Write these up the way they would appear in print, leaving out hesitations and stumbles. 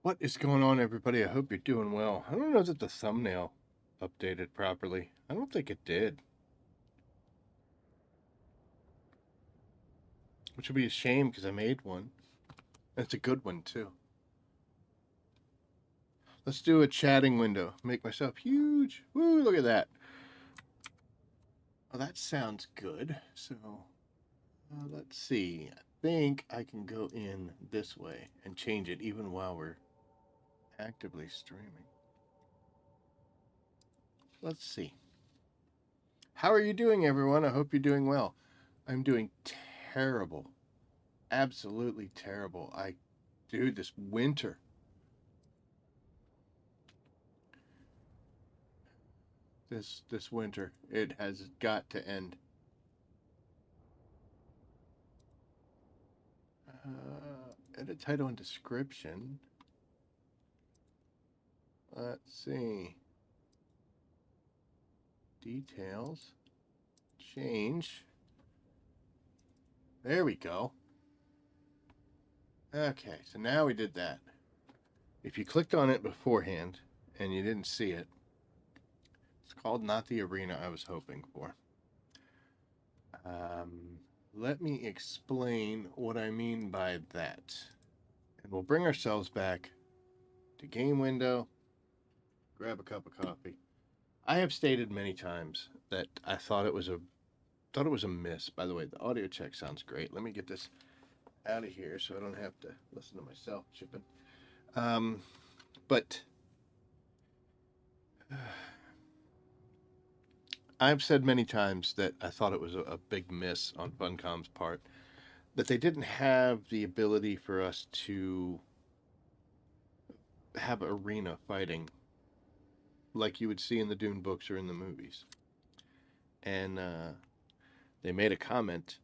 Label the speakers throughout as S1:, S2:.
S1: What is going on, everybody? I hope you're doing well. I don't know that the thumbnail updated properly. I don't think it did, which would be a shame because I made one. And it's a good one, too. Let's do a chatting window. Make myself huge. Woo, look at that. Well, that sounds good. So, let's see. I think I can go in this way and change it even while we're actively streaming. Let's see. How are you doing, everyone? I hope you're doing well. I'm doing terrible. Absolutely terrible. Dude, this winter. This winter. It has got to end. Edit title and description. Let's see. Details. Change. There we go. Okay, so now we did that. If you clicked on it beforehand and you didn't see it, it's called Not the Arena I was hoping for. Let me explain what I mean by that. And we'll bring ourselves back to game window, grab a cup of coffee. I have stated many times that I thought it was a miss. By the way, the audio check sounds great. Let me get this out of here so I don't have to listen to myself chipping. But I've said many times that I thought it was a big miss on Funcom's part, that they didn't have the ability for us to have arena fighting like you would see in the Dune books or in the movies. And they made a comment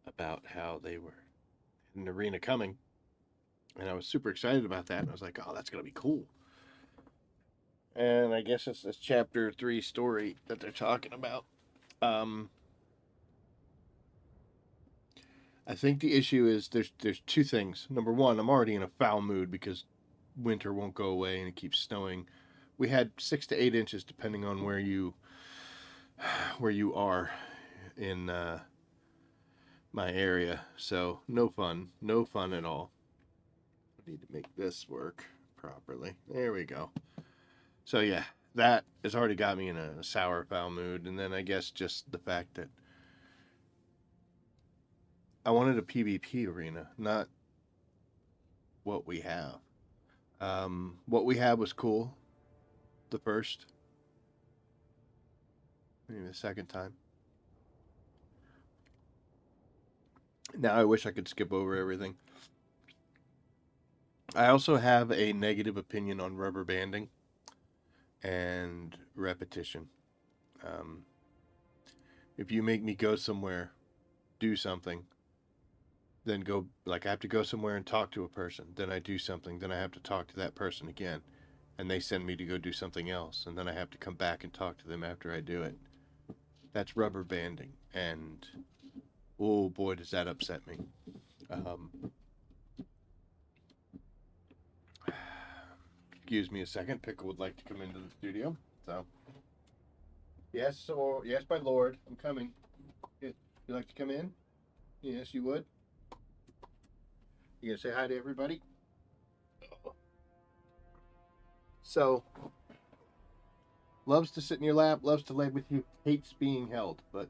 S1: about how they were an arena coming, and I was super excited about that. And I was like, "Oh, that's gonna be cool." And I guess it's this chapter 3 story that they're talking about. Um, I think the issue is there's two things. Number one, I'm already in a foul mood because winter won't go away and it keeps snowing. We had 6 to 8 inches depending on where you are in my area. So no fun at all. I need to make this work properly. There we go. So yeah, that has already got me in a sour, foul mood. And then I guess just the fact that I wanted a PvP arena, not what we have. What we had was cool. The first, maybe the second time. Now I wish I could skip over everything. I also have a negative opinion on rubber banding and repetition. Um, if you make me go somewhere, do something, then go, like I have to go somewhere and talk to a person, then I do something, then I have to talk to that person again, and they send me to go do something else, and then I have to come back and talk to them after I do it. That's rubber banding, and oh boy, does that upset me. Um, excuse me a second. Pickle would like to come into the studio, so yes, or yes, my lord, I'm coming. You like to come in? Yes, you would. You gonna say hi to everybody? So, loves to sit in your lap, loves to lay with you, hates being held, but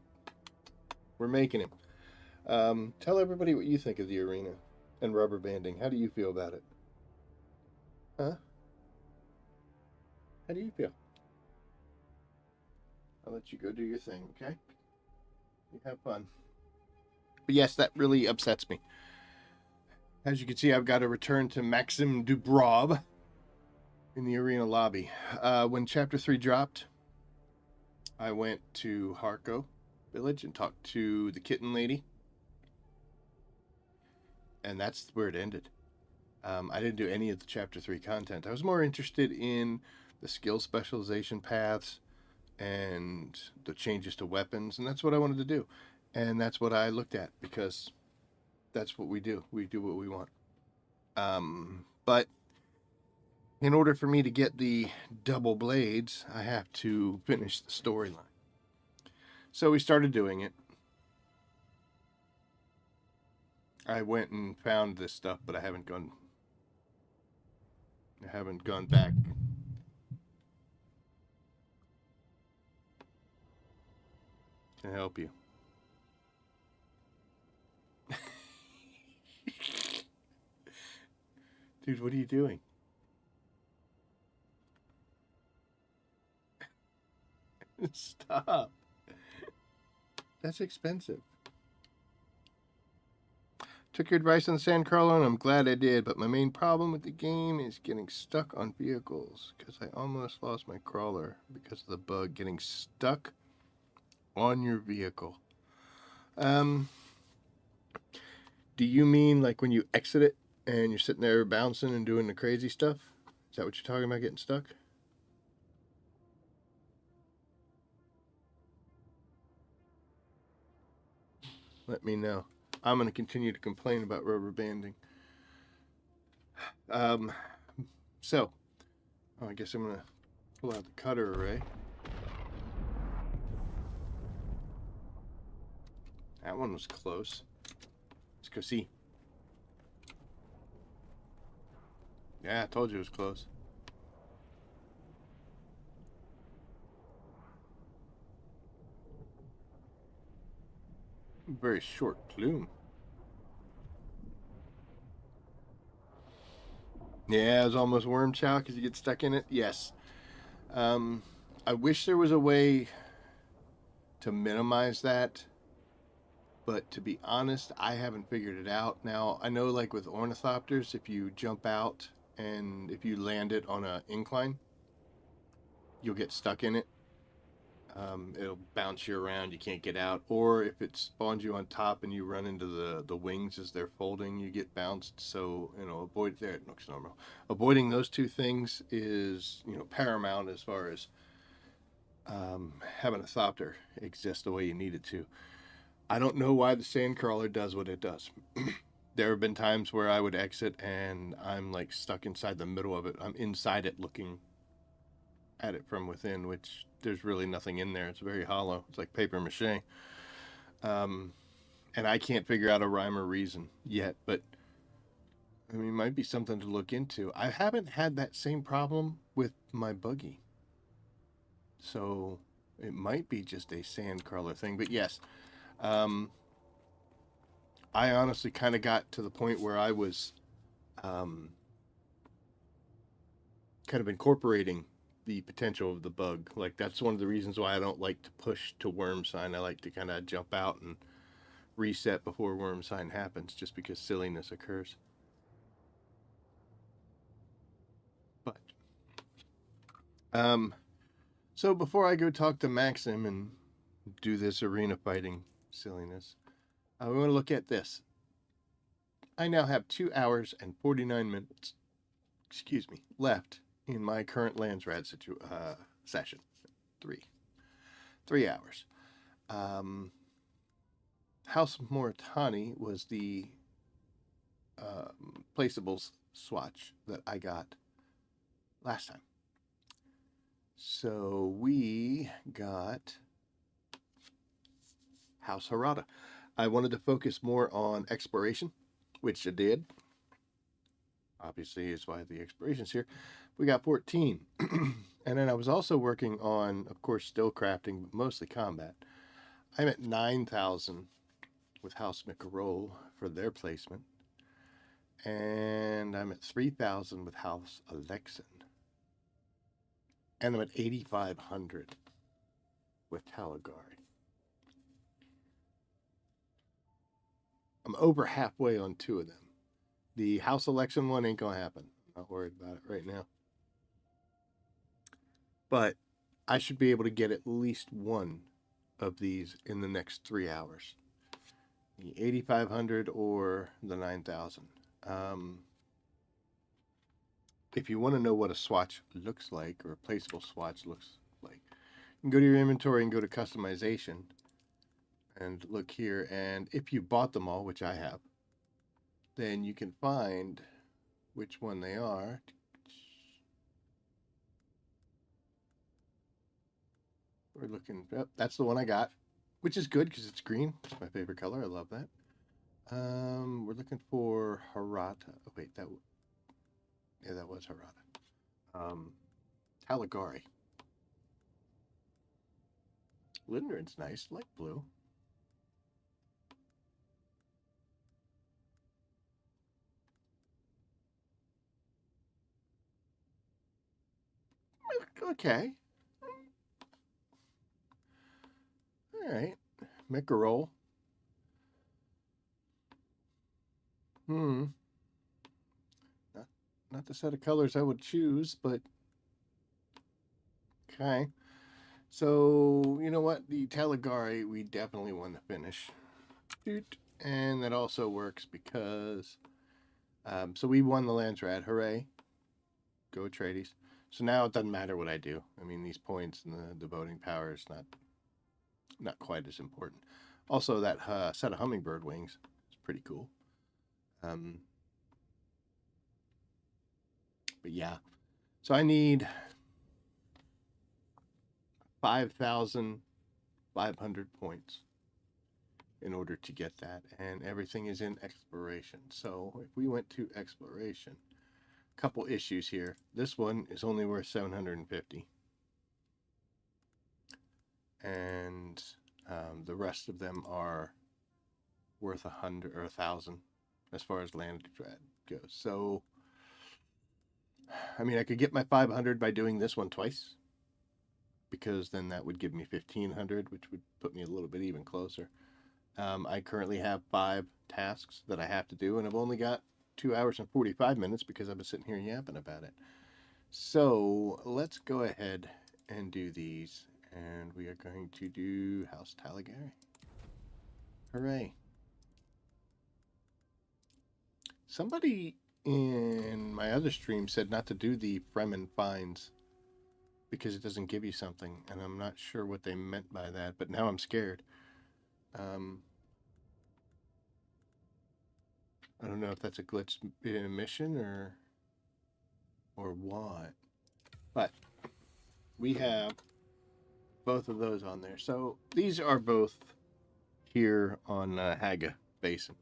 S1: we're making him. Tell everybody what you think of the arena and rubber banding. How do you feel about it? Huh? How do you feel? I'll let you go do your thing, okay? You have fun. But yes, that really upsets me. As you can see, I've got to return to Maxim Dubrov in the arena lobby. When Chapter 3 dropped, I went to Harko Village and talked to the kitten lady. And that's where it ended. I didn't do any of the Chapter 3 content. I was more interested in the skill specialization paths and the changes to weapons, and that's what I wanted to do. And that's what I looked at because that's what we do. We do what we want. But In order for me to get the double blades, I have to finish the storyline. So we started doing it. I went and found this stuff, but I haven't gone back to help you. Dude, what are you doing? Stop. That's expensive. Took your advice on the Sandcrawler, and I'm glad I did, but my main problem with the game is getting stuck on vehicles, because I almost lost my crawler because of the bug getting stuck on your vehicle. Do you mean like when you exit it and you're sitting there bouncing and doing the crazy stuff? Is that what you're talking about, getting stuck? Let me know. I'm going to continue to complain about rubber banding. Um, so, I guess I'm going to pull out the cutter array. That one was close. Let's go see. Yeah, I told you it was close. Very short plume. Yeah, it was almost worm chow because you get stuck in it. Yes. I wish there was a way to minimize that, but to be honest, I haven't figured it out. Now, I know like with ornithopters, if you jump out and if you land it on an incline, you'll get stuck in it. It'll bounce you around, you can't get out. Or if it spawns you on top and you run into the wings as they're folding, you get bounced. So, avoid there. It looks normal. Avoiding those two things is, paramount as far as having a thopter exist the way you need it to. I don't know why the sandcrawler does what it does. There have been times where I would exit and I'm like stuck inside the middle of it. I'm inside it looking at it from within, which there's really nothing in there. It's very hollow. It's like paper mache. And I can't figure out a rhyme or reason yet, but I mean, it might be something to look into. I haven't had that same problem with my buggy. So it might be just a sand crawler thing. But yes, I honestly kind of got to the point where I was um, kind of incorporating the potential of the bug. Like that's one of the reasons why I don't like to push to worm sign. I like to kind of jump out and reset before worm sign happens, just because silliness occurs. But um, so before I go talk to Maxim and do this arena fighting silliness, we want to look at this. I now have 2 hours and 49 minutes, excuse me, left in my current Landsraad session. Three hours. House Moritani was the placeables swatch that I got last time. So we got House Harada. I wanted to focus more on exploration, which I did. Obviously, is why the exploration's here. We got 14. And then I was also working on, of course, still crafting, but mostly combat. I'm at 9,000 with House McRoll for their placement. And I'm at 3,000 with House Alexan. And I'm at 8,500 with Talagari. I'm over halfway on two of them. The House Election one ain't going to happen. I'm not worried about it right now. But I should be able to get at least one of these in the next 3 hours. The 8,500 or the 9,000. If you want to know what a swatch looks like, or a placeable swatch looks like, you can go to your inventory and go to customization and look here. And if you bought them all, which I have, then you can find which one they are. we're looking. Oh, that's the one I got, which is good because it's green. It's my favorite color. I love that. We're looking for Harada. Oh, wait, that was Harada. Talagari. Lindren's nice, light blue. Okay. All right. Make a roll. Not the set of colors I would choose, but okay. So, you know what? The Talagari, we definitely won the finish. And that also works because, so we won the Landsraad. Hooray. Go Atreides. So now it doesn't matter what I do. I mean, these points and the voting power is not quite as important. Also, that set of hummingbird wings is pretty cool. But yeah. So I need 5,500 points in order to get that, and everything is in exploration. So if we went to exploration, a couple issues here. This one is only worth 750, and the rest of them are worth 100 or 1,000 as far as Landsraad goes. So I mean, I could get my 500 by doing this one twice, because then that would give me 1,500, which would put me a little bit even closer. I currently have 5 tasks that I have to do, and I've only got 2 hours and 45 minutes because I've been sitting here yapping about it. So let's go ahead and do these, and we are going to do House Talagari. Hooray. Somebody in my other stream said not to do the Fremen finds because it doesn't give you something, and I'm not sure what they meant by that, but now I'm scared. I don't know if that's a glitch in a mission or what, but we have both of those on there. So these are both here on Haga Basin,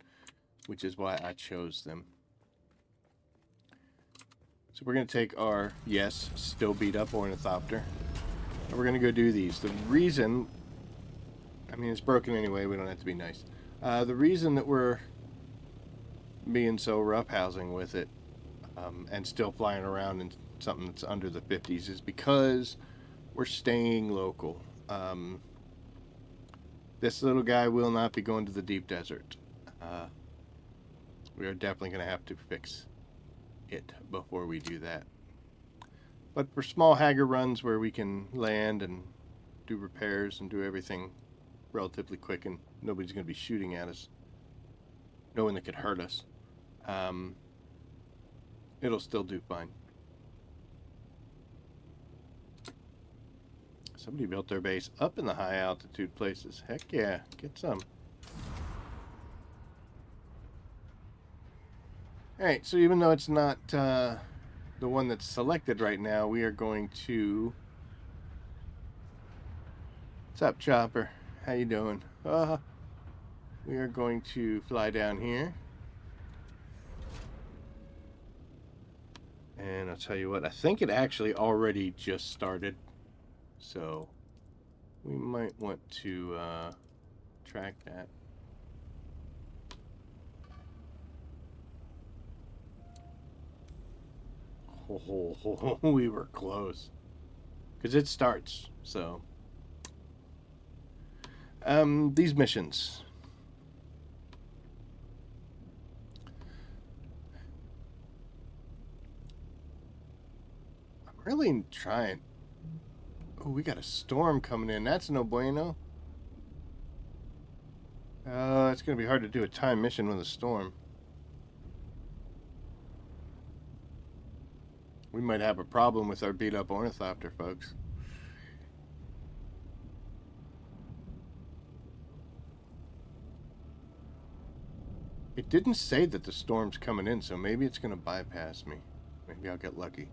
S1: which is why I chose them. So we're going to take our, yes, still beat up ornithopter, and we're going to go do these. The reason, I mean, it's broken anyway, we don't have to be nice. The reason that we're being so roughhousing with it and still flying around in something that's under the 50s is because we're staying local. This little guy will not be going to the deep desert. We are definitely going to have to fix it before we do that. But for small Hager runs where we can land and do repairs and do everything relatively quick and nobody's going to be shooting at us, no one that could hurt us, it'll still do fine. Somebody built their base up in the high altitude places. Heck yeah, get some. Alright, so even though it's not the one that's selected right now, we are going to... What's up, Chopper? How you doing? We are going to fly down here. And I'll tell you what, I think it actually already just started. So we might want to track that. Oh, we were close. Because it starts, so. These missions. I'm really trying. Oh, we got a storm coming in. That's no bueno. It's going to be hard to do a time mission with a storm. We might have a problem with our beat-up ornithopter, folks. It didn't say that the storm's coming in, so maybe it's going to bypass me. Maybe I'll get lucky.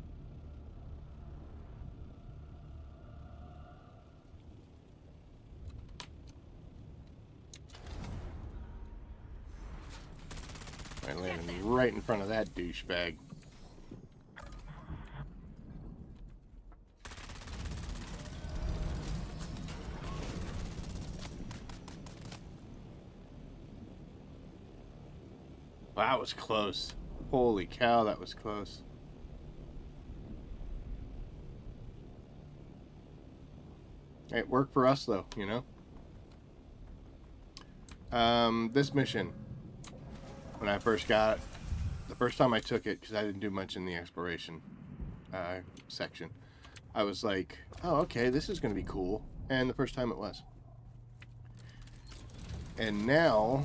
S1: I landed right in front of that douchebag. Wow, that was close. Holy cow, that was close. It worked for us, though, you know? This mission, when I first got it, the first time I took it, because I didn't do much in the exploration section, I was like, oh, okay, this is going to be cool. And the first time it was. And now...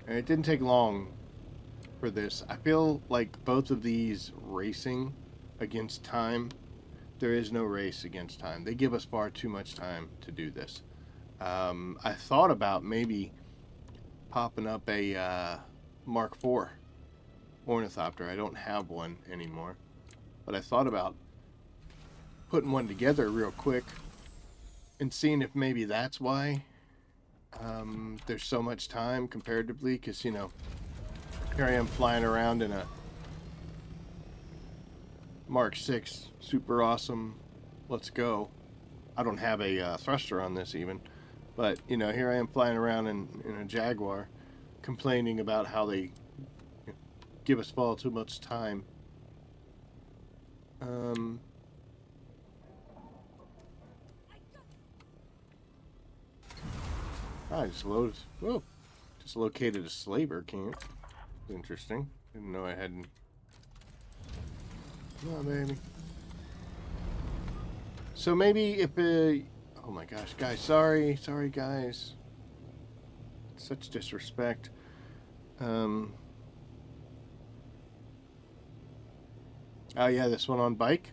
S1: And it didn't take long for this. I feel like both of these racing against time. There is no race against time. They give us far too much time to do this. I thought about maybe popping up a Mark IV ornithopter. I don't have one anymore. But I thought about putting one together real quick and seeing if maybe that's why there's so much time comparatively. Because, you know, here I am flying around in a Mark VI, super awesome, let's go. I don't have a thruster on this even. But, you know, here I am flying around in a Jaguar, complaining about how they give us all too much time. I just located a slaver camp. Interesting. Didn't know I hadn't. No, baby. So maybe if oh my gosh, guys, sorry guys. Such disrespect. Oh yeah, this one on bike.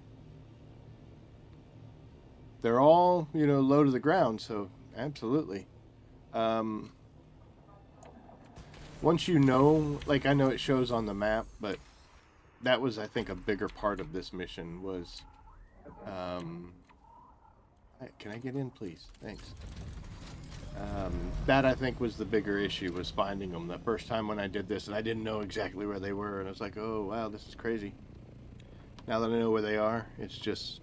S1: They're all, you know, low to the ground, so absolutely. Once you know, like I know it shows on the map, but that was, I think, a bigger part of this mission was, can I get in, please? Thanks. That I think was the bigger issue, was finding them. The first time when I did this, and I didn't know exactly where they were, and I was like, oh wow, this is crazy. Now that I know where they are, it's just...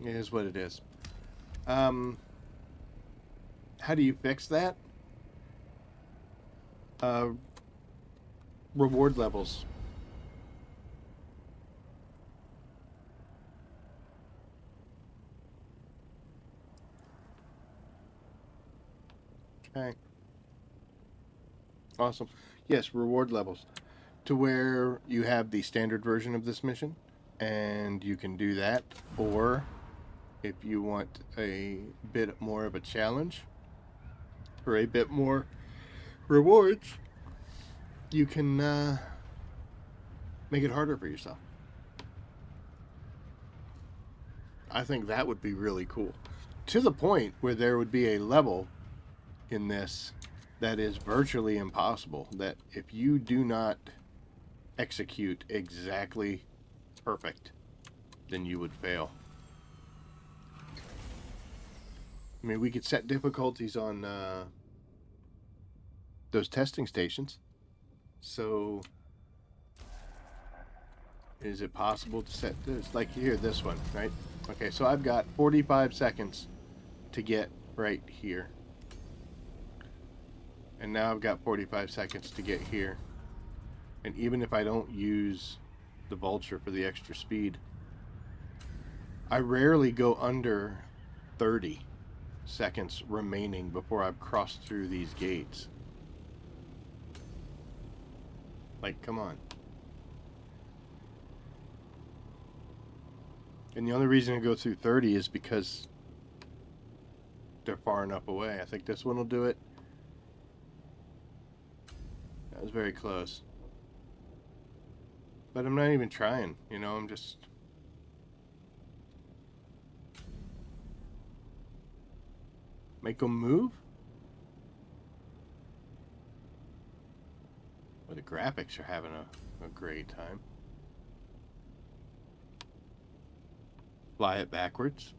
S1: It is what it is. How do you fix that? Reward levels. Okay. Awesome. Yes, reward levels. To where you have the standard version of this mission, and you can do that, or if you want a bit more of a challenge, or a bit more rewards, you can make it harder for yourself. I think that would be really cool. To the point where there would be a level in this that is virtually impossible, that if you do not execute exactly perfect, then you would fail. I mean, we could set difficulties on those testing stations. So, is it possible to set this? Like here, this one, right? Okay, so I've got 45 seconds to get right here. And now I've got 45 seconds to get here. And even if I don't use the vulture for the extra speed, I rarely go under 30 seconds remaining before I've crossed through these gates. Like, come on. And the only reason to go through 30 is because they're far enough away. I think this one will do it. That was very close. But I'm not even trying, you know, I'm just... Make them move? Well, the graphics are having a great time. Fly it backwards.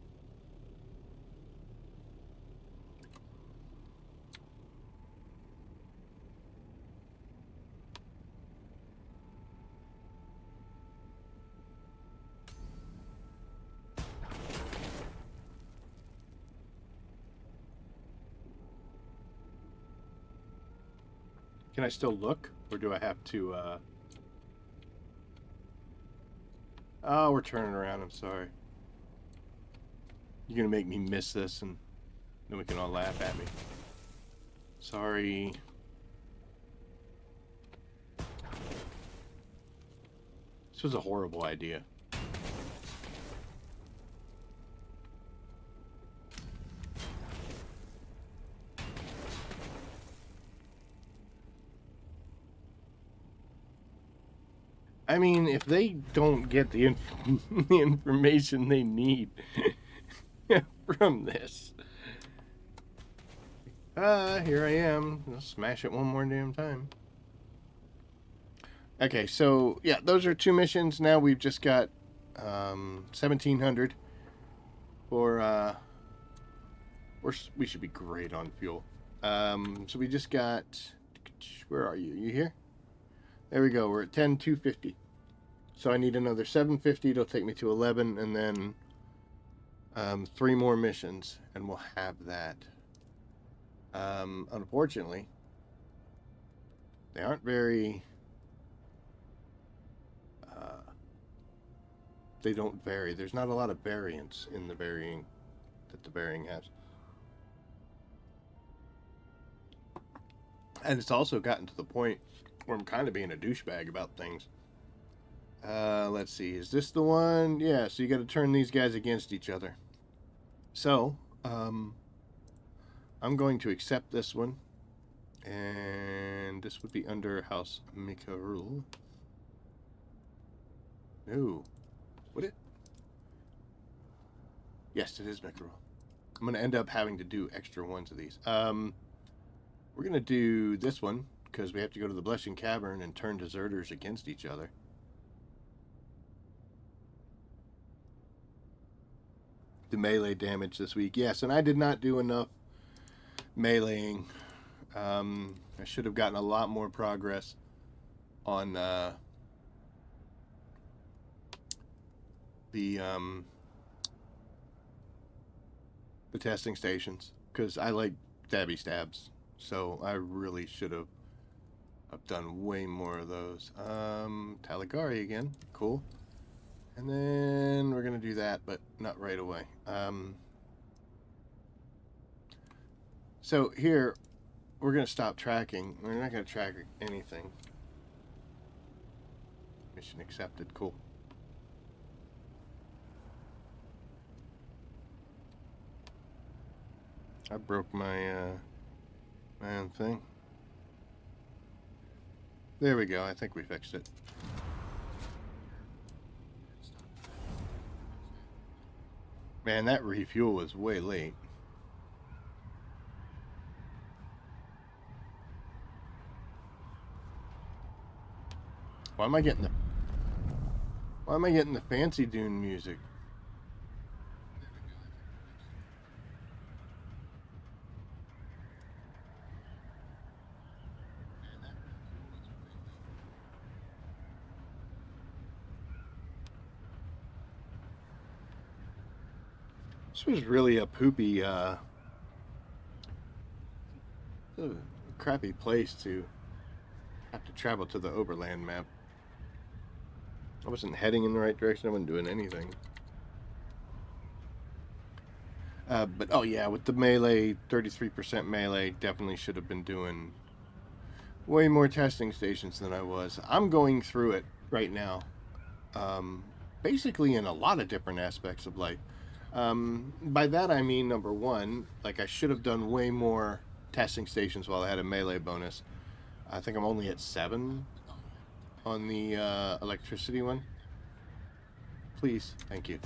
S1: Can I still look, or do I have to, Oh, we're turning around, I'm sorry. You're gonna make me miss this, and then we can all laugh at me. Sorry. This was a horrible idea. I mean, if they don't get the the information they need from this. Here I am. I'll smash it one more damn time. Okay, so, yeah, those are 2 missions. Now we've just got 1,700 for, we should be great on fuel. So we just got, where are you? You here? There we go. We're at 10,250. So I need another 750. It'll take me to 11, and then 3 more missions, and we'll have that. Unfortunately, they aren't very. They don't vary. There's not a lot of variance in the varying that the varying has. And it's also gotten to the point where I'm kind of being a douchebag about things. Let's see. Is this the one? Yeah, so you got to turn these guys against each other. So, I'm going to accept this one. And this would be under House Mikarul. No. Would it? Yes, it is Mikarul. I'm going to end up having to do extra ones of these. We're going to do this one, because we have to go to the Blushing Cavern and turn deserters against each other. The melee damage this week. Yes, and I did not do enough meleeing. I should have gotten a lot more progress on the testing stations, because I like stabby stabs, so I really should have done way more of those. Talagari again, cool. And then we're gonna do that, but not right away. So here we're gonna stop tracking. We're not gonna track anything. Mission accepted. Cool. I broke my my own thing. There we go. I think we fixed it. Man, that refuel was way late. Why am I getting the fancy Dune music? This was really a poopy, crappy place to have to travel to the overland map. I wasn't heading in the right direction. I wasn't doing anything. But, oh yeah, with the melee, 33% melee, definitely should have been doing way more testing stations than I was. I'm going through it right now. Basically in a lot of different aspects of life. By that I mean, number one, like I should have done way more testing stations while I had a melee bonus. I think I'm only at 7 on the electricity one. Please, thank you.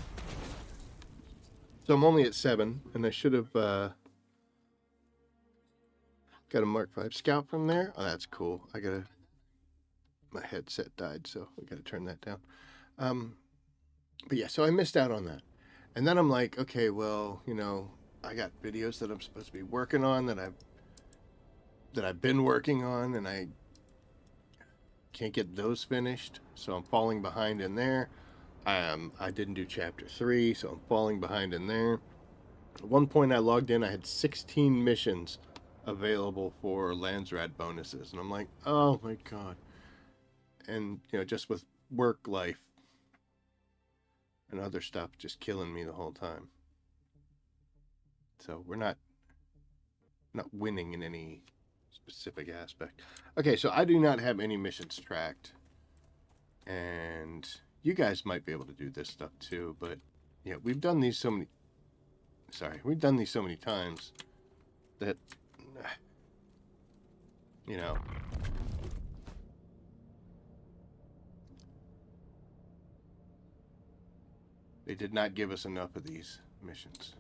S1: So I'm only at 7, and I should have got a Mark 5 Scout from there. Oh, that's cool. My headset died, so I gotta turn that down. But yeah, so I missed out on that. And then I'm like, okay, well, I got videos that I'm supposed to be working on that I've been working on, and I can't get those finished, so I'm falling behind in there. I didn't do chapter 3, so I'm falling behind in there. At one point I logged in, I had 16 missions available for Landsraad bonuses, and I'm like, oh my god. And just with work life and other stuff just killing me the whole time. So we're not winning in any specific aspect. Okay, so I do not have any missions tracked. And you guys might be able to do this stuff too, but yeah, we've done these so many times that they did not give us enough of these missions.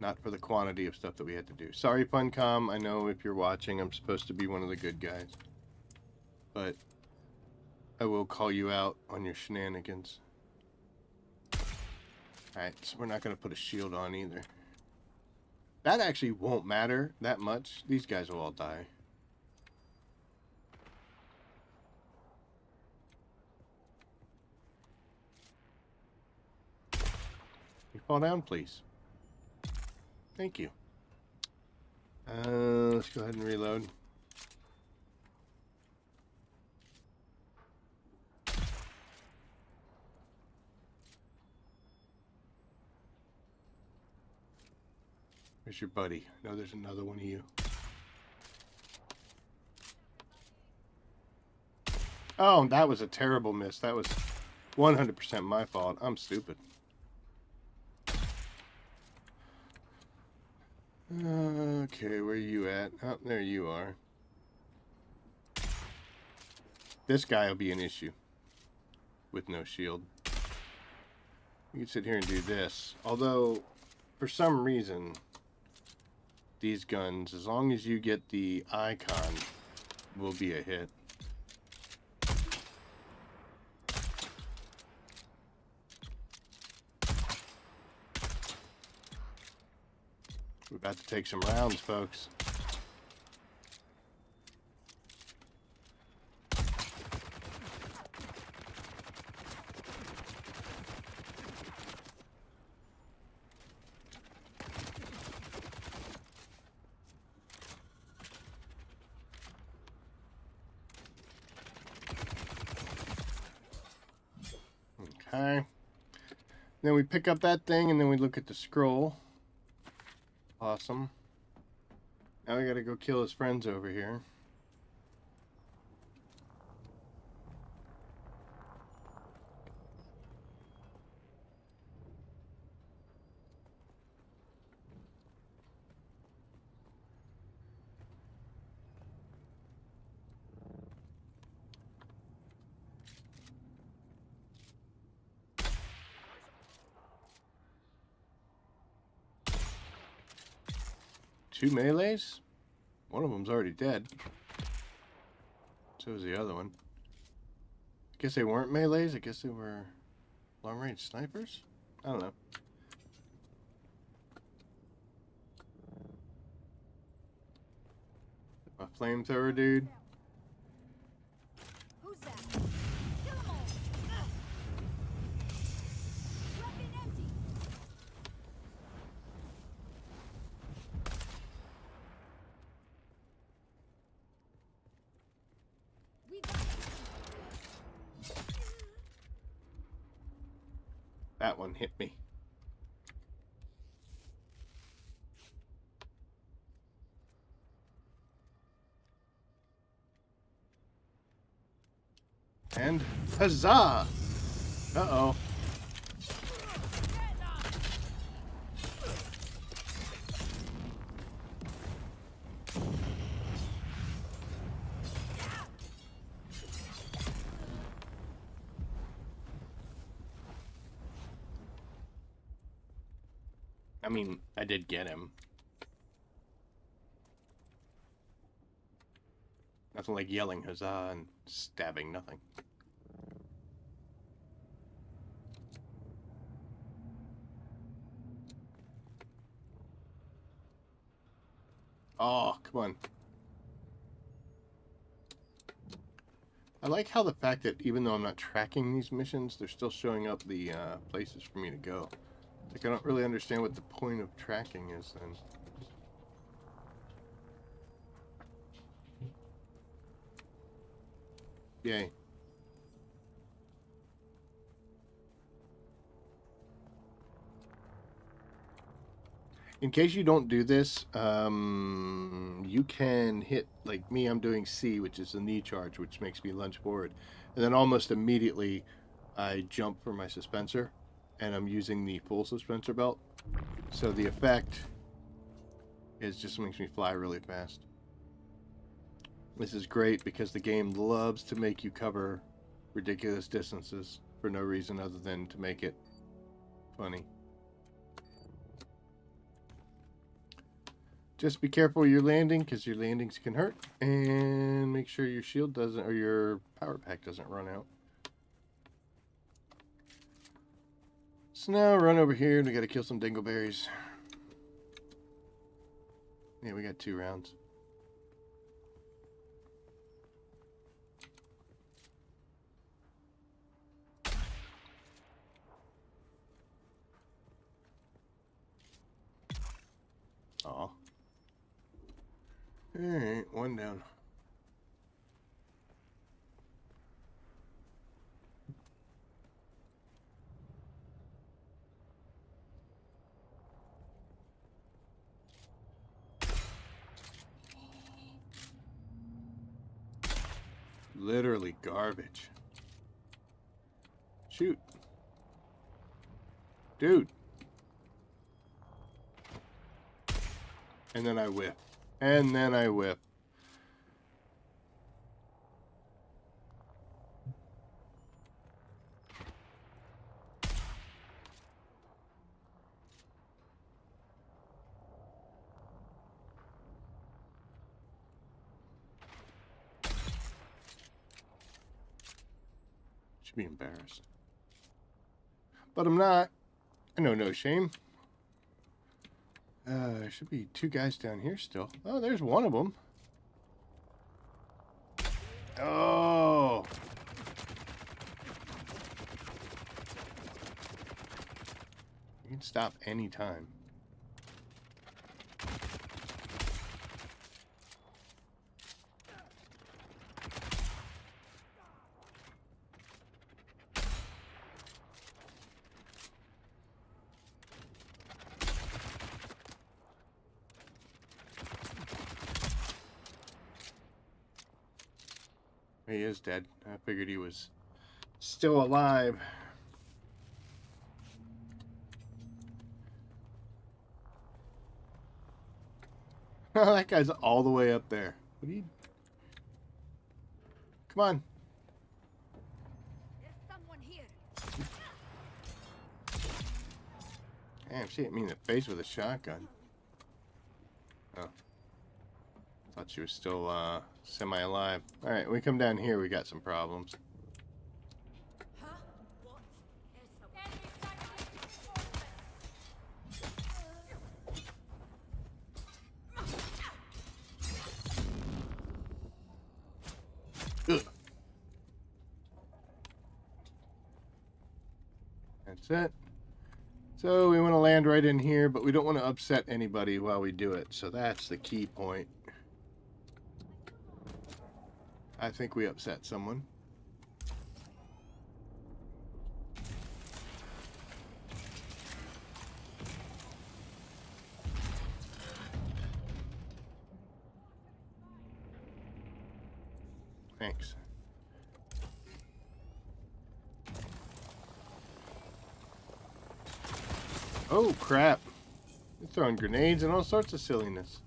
S1: Not for the quantity of stuff that we had to do. Sorry, Funcom. I know if you're watching, I'm supposed to be one of the good guys. But I will call you out on your shenanigans. Alright, so we're not going to put a shield on either. That actually won't matter that much. These guys will all die. You fall down, please. Thank you. Let's go ahead and reload. Where's your buddy? No, there's another one of you. Oh, that was a terrible miss. That was 100% my fault. I'm stupid. Okay, where are you at? Oh, there you are. This guy will be an issue with no shield. You can sit here and do this. Although, for some reason, these guns, as long as you get the icon, will be a hit. We're about to take some rounds, folks. Okay. Then we pick up that thing and then we look at the scroll. Awesome. Now we gotta go kill his friends over here. Two melees? One of them's already dead. So is the other one. I guess they weren't melees. I guess they were long-range snipers? I don't know. A flamethrower, dude.
S2: Who's that? Kill 'em all. Weapon empty. We got it.
S1: That one hit me. And huzzah! Uh-oh. I mean, I did get him. Nothing like yelling huzzah and stabbing nothing. Oh, come on. I like how the fact that even though I'm not tracking these missions, they're still showing up the places for me to go. Like, I don't really understand what the point of tracking is then. Yay. In case you don't do this, you can hit, like me, I'm doing C, which is the knee charge, which makes me lunge forward. And then almost immediately, I jump for my suspensor, and I'm using the full suspensor belt. So the effect is just makes me fly really fast. This is great because the game loves to make you cover ridiculous distances for no reason other than to make it funny. Just be careful where you're landing because your landings can hurt, and make sure your shield doesn't, or your power pack doesn't run out. So now run over here and we gotta kill some dingleberries. Yeah, we got 2 rounds. Aw. Alright, 1 down. Literally garbage. Shoot. Dude. And then I whip. And then I whip. Should be embarrassed. But I'm not. I know no shame. There should be 2 guys down here still. Oh, there's one of them. Oh! You can stop anytime. He is dead. I figured he was still alive. That guy's all the way up there. What do you... Come on.
S2: There's someone here.
S1: Damn, she hit me in the face with a shotgun. Oh. Thought she was still semi-alive. Alright, when we come down here, we got some problems.
S2: Huh? What? There's someone. Enemy targeting.
S1: Ugh. That's it. So we want to land right in here, but we don't want to upset anybody while we do it. So that's the key point. I think we upset someone. Thanks. Oh, crap. They're throwing grenades and all sorts of silliness.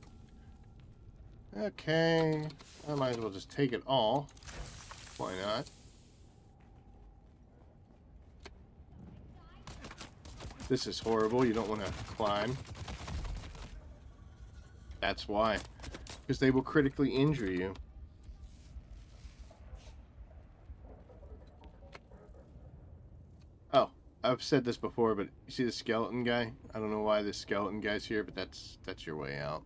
S1: Okay. I might as well just take it all. Why not? This is horrible. You don't want to climb. That's why. Because they will critically injure you. Oh, I've said this before, but you see the skeleton guy? I don't know why this skeleton guy's here, but that's your way out.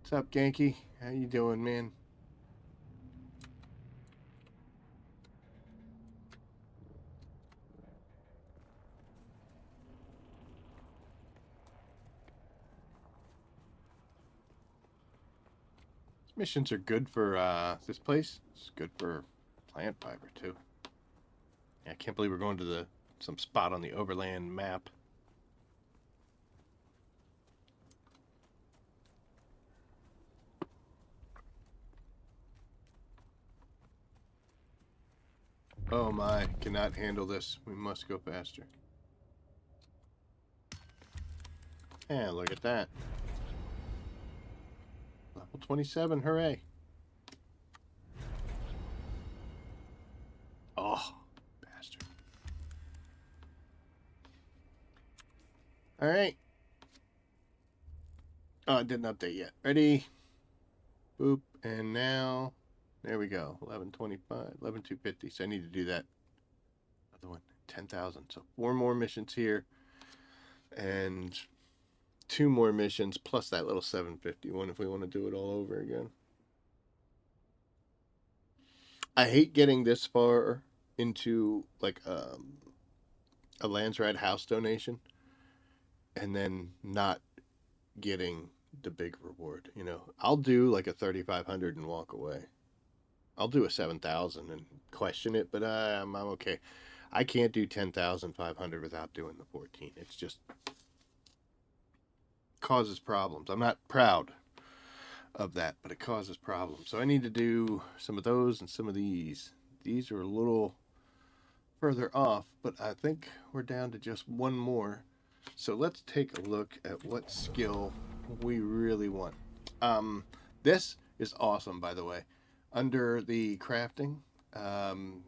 S1: What's up, Genki? How you doing, man? Missions are good for this place. It's good for plant fiber too. Yeah, I can't believe we're going to some spot on the overland map. Oh my, cannot handle this. We must go faster. Yeah, look at that. Level 27, hooray. Oh, bastard. Alright. Oh, it didn't update yet. Ready? Boop. And now, there we go. 1125, 11250. So I need to do that other one. 10,000. So 4 more missions here. And 2 more missions plus that little 751 if we want to do it all over again. I hate getting this far into like a Landsraad house donation and then not getting the big reward. You know, I'll do like a 3,500 and walk away. I'll do a 7,000 and question it, but I'm okay. I can't do 10,500 without doing the 14. It's just causes problems. I'm not proud of that, but it causes problems. So I need to do some of those and some of these. These are a little further off, but I think we're down to just one more. So let's take a look at what skill we really want. This is awesome, by the way. Under the crafting, the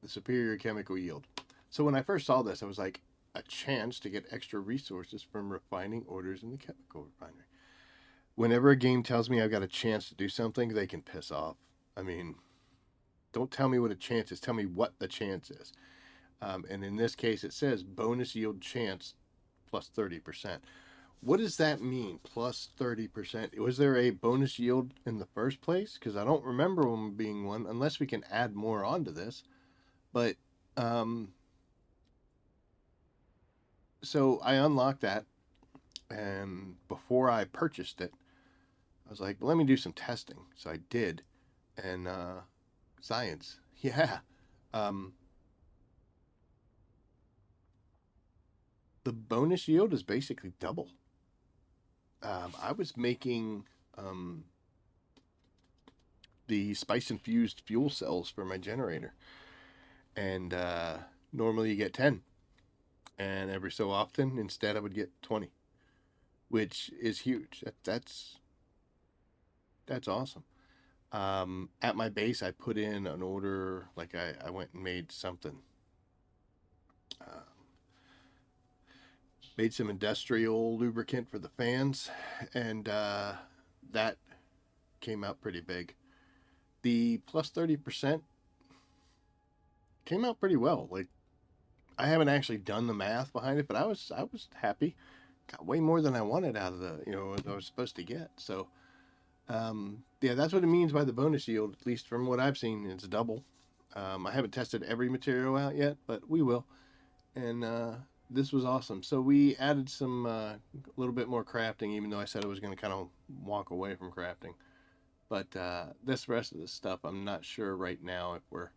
S1: superior chemical yield. So when I first saw this, I was like, a chance to get extra resources from refining orders in the chemical refinery. Whenever a game tells me I've got a chance to do something, they can piss off. I mean, don't tell me what a chance is. Tell me what the chance is. And in this case, it says bonus yield chance plus 30%. What does that mean, plus 30%? Was there a bonus yield in the first place? Because I don't remember one being one, unless we can add more onto this. But, so I unlocked that, and before I purchased it, I was like, well, let me do some testing. So I did, and science, yeah. The bonus yield is basically double. I was making the spice infused fuel cells for my generator, and normally you get 10, and every so often, instead, I would get 20, which is huge. That's awesome. At my base, I put in an order, like I went and made something. Made some industrial lubricant for the fans, and that came out pretty big. The plus 30% came out pretty well. Like, I haven't actually done the math behind it, but I was happy. Got way more than I wanted out of what I was supposed to get. So, yeah, that's what it means by the bonus yield. At least from what I've seen, it's double. I haven't tested every material out yet, but we will. And this was awesome. So we added some a little bit more crafting, even though I said I was going to kind of walk away from crafting. But this rest of the stuff, I'm not sure right now if we're,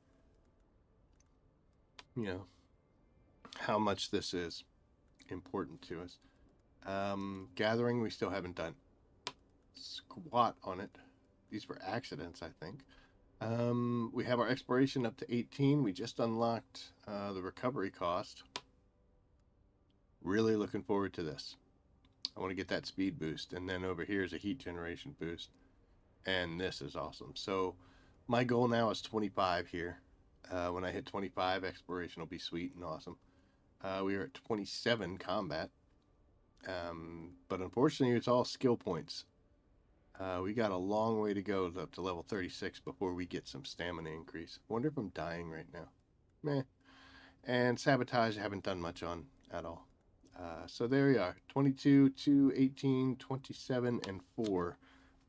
S1: how much this is important to us. Gathering, we still haven't done. Squat on it. These were accidents, I think. We have our exploration up to 18. We just unlocked the recovery cost. Really looking forward to this. I want to get that speed boost. And then over here is a heat generation boost. And this is awesome. So my goal now is 25 here. When I hit 25, exploration will be sweet and awesome. We are at 27 combat. But unfortunately, it's all skill points. We got a long way to go up to level 36 before we get some stamina increase. I wonder if I'm dying right now. Meh. And sabotage I haven't done much on at all. So there we are. 22, 2, 18, 27, and 4.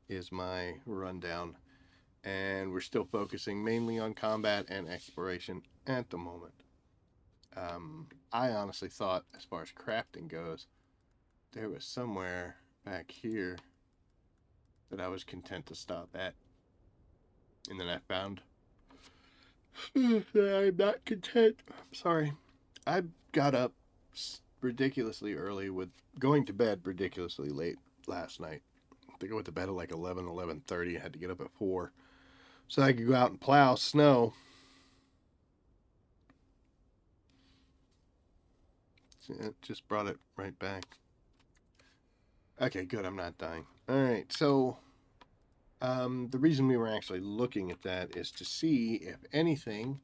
S1: is my rundown. And we're still focusing mainly on combat and exploration at the moment. I honestly thought, as far as crafting goes, there was somewhere back here that I was content to stop at. And then I found that I'm not content. I'm sorry. I got up ridiculously early with going to bed ridiculously late last night. I think I went to bed at like 11:30. I had to get up at 4 so I could go out and plow snow. See, it just brought it right back. Okay, good. I'm not dying. All right, so the reason we were actually looking at that is to see if anything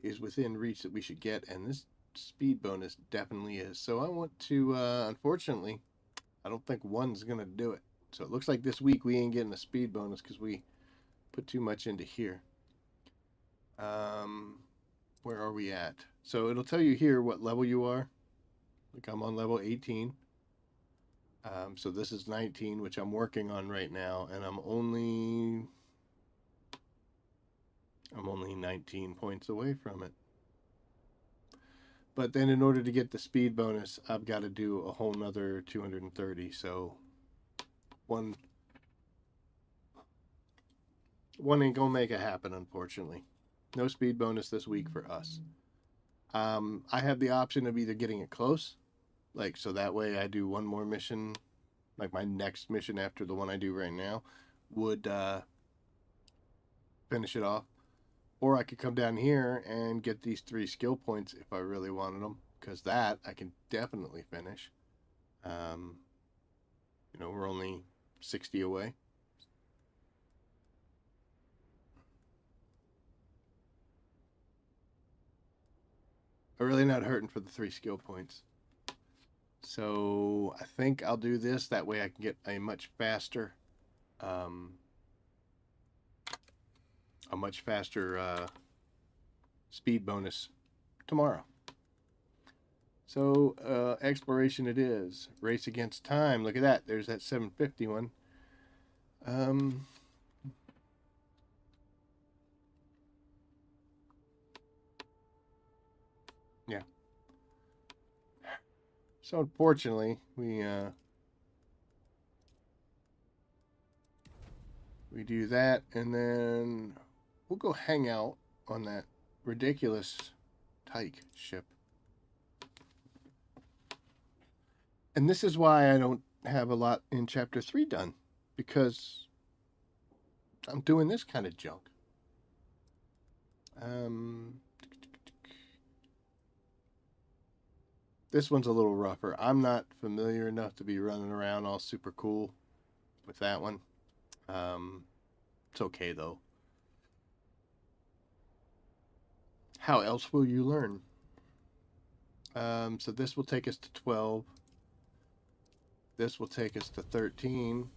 S1: is within reach that we should get, and this speed bonus definitely is. So I want to, unfortunately, I don't think one's going to do it. So it looks like this week we ain't getting a speed bonus because we put too much into here. Where are we at? So it'll tell you here what level you are. Like I'm on level 18. So this is 19, which I'm working on right now, and I'm only 19 points away from it. But then in order to get the speed bonus, I've got to do a whole nother 230. So one ain't gonna make it happen, unfortunately. No speed bonus this week for us. I have the option of either getting it close, like so that way I do one more mission, like my next mission after the one I do right now would finish it off, or I could come down here and get these 3 skill points if I really wanted them, because that I can definitely finish. We're only 60 away. I'm really not hurting for the 3 skill points. So I think I'll do this. That way I can get a much faster speed bonus tomorrow. So exploration it is. Race against time. Look at that. There's that 750 one. Yeah. So unfortunately, we do that, and then we'll go hang out on that ridiculous Tyke ship. And this is why I don't have a lot in Chapter 3 done, because I'm doing this kind of junk. This one's a little rougher. I'm not familiar enough to be running around all super cool with that one. It's okay, though. How else will you learn? So this will take us to 12. This will take us to 13.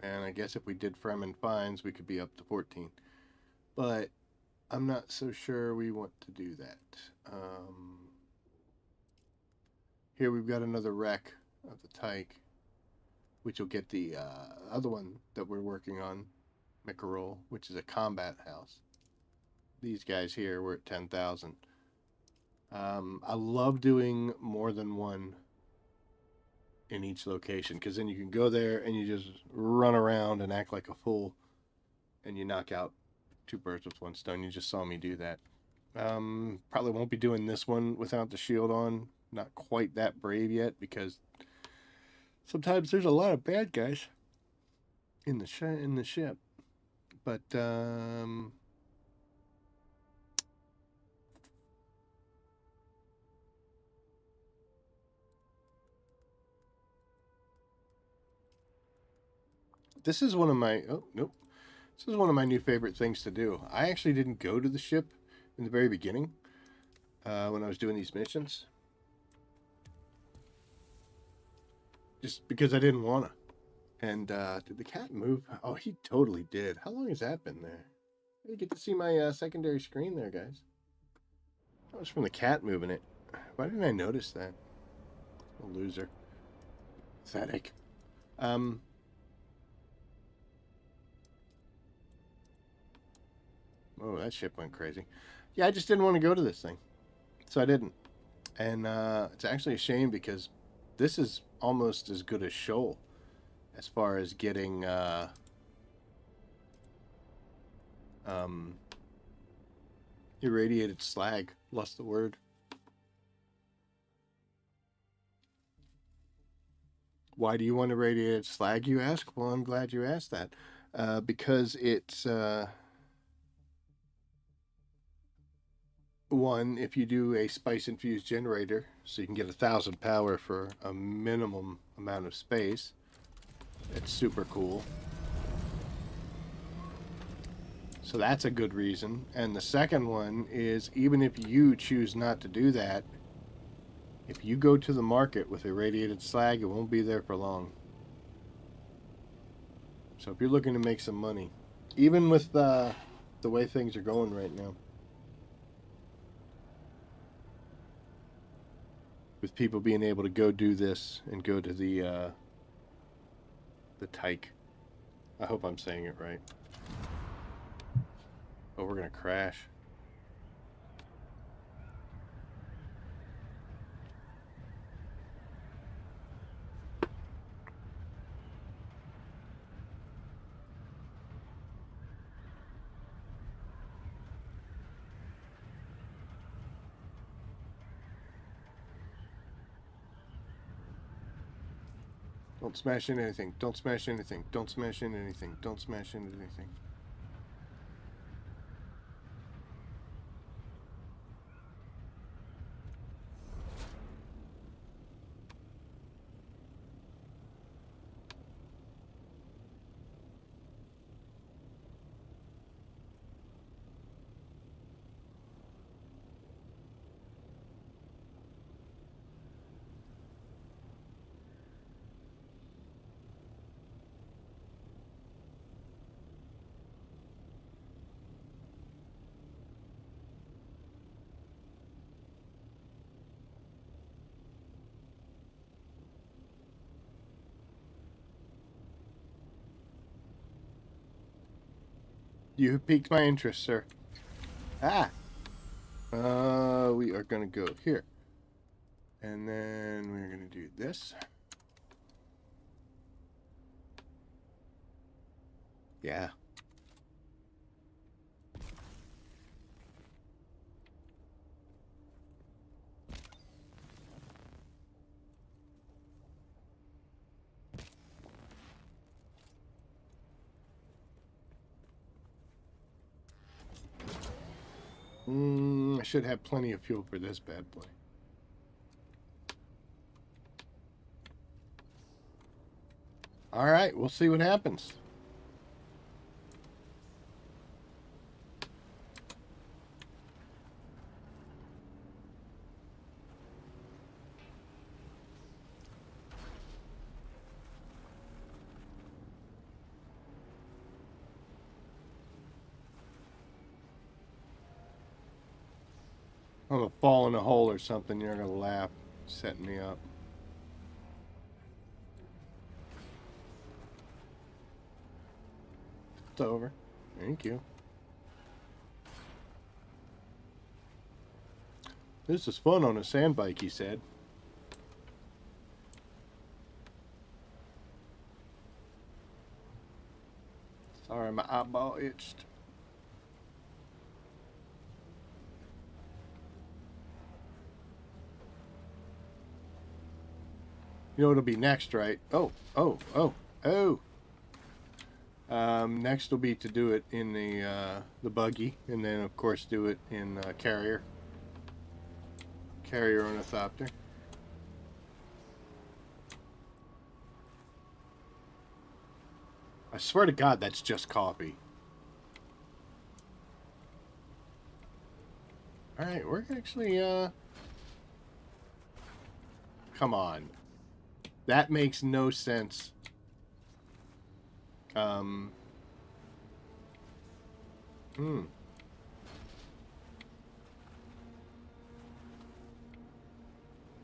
S1: And I guess if we did Fremen Finds, we could be up to 14. But I'm not so sure we want to do that. Here we've got another wreck of the Tyke, which will get the other one that we're working on, Mikarol, which is a combat house. These guys here, we're at 10,000. I love doing more than one in each location, because then you can go there and you just run around and act like a fool, and you knock out 2 birds with 1 stone. You just saw me do that. Probably won't be doing this one without the shield on. Not quite that brave yet, because sometimes there's a lot of bad guys in the ship. But this is one of my This is one of my new favorite things to do. I actually didn't go to the ship in the very beginning when I was doing these missions, just because I didn't want to. And did the cat move? Oh, he totally did. How long has that been there? You get to see my secondary screen there, guys. That was from the cat moving it. Why didn't I notice that? A loser. Pathetic. Oh, that ship went crazy. Yeah, I just didn't want to go to this thing, so I didn't. And it's actually a shame because this is almost as good as Shoal as far as getting um, irradiated slag. Lost the word. Why do you want irradiated slag, you ask? Well, I'm glad you asked that. Because it's one, if you do a spice infused generator, so you can get 1,000 power for a minimum amount of space. It's super cool. So that's a good reason. And the second one is, even if you choose not to do that, if you go to the market with irradiated slag, it won't be there for long. So if you're looking to make some money, even with the way things are going right now, with people being able to go do this and go to the Tyke. I hope I'm saying it right. Oh, we're gonna crash. Don't smash into anything. Don't smash into anything. Don't smash into anything. Don't smash into anything. You have piqued my interest, sir. Ah! We are gonna go here. And then we're gonna do this. Yeah. I should have plenty of fuel for this bad boy. Alright, we'll see what happens. I'm gonna fall in a hole or something. You're gonna laugh, setting me up. It's over. Thank you. This is fun on a sand bike, he said. Sorry, my eyeball itched. You know what'll be next, right? Oh. Next will be to do it in the buggy, and then of course do it in carrier ornithopter. I swear to God, that's just coffee. All right, we're actually come on. That makes no sense.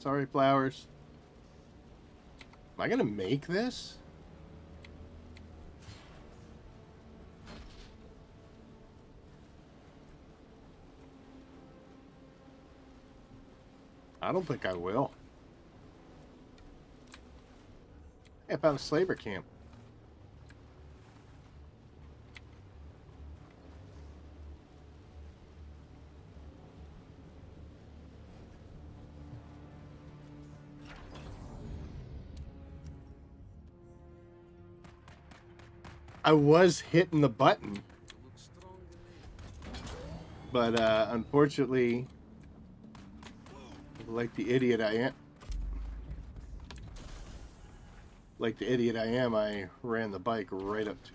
S1: Sorry, flowers. Am I gonna make this? I don't think I will. Hey, I found a slaver camp. I was hitting the button, but unfortunately, like the idiot I am, I ran the bike right up to.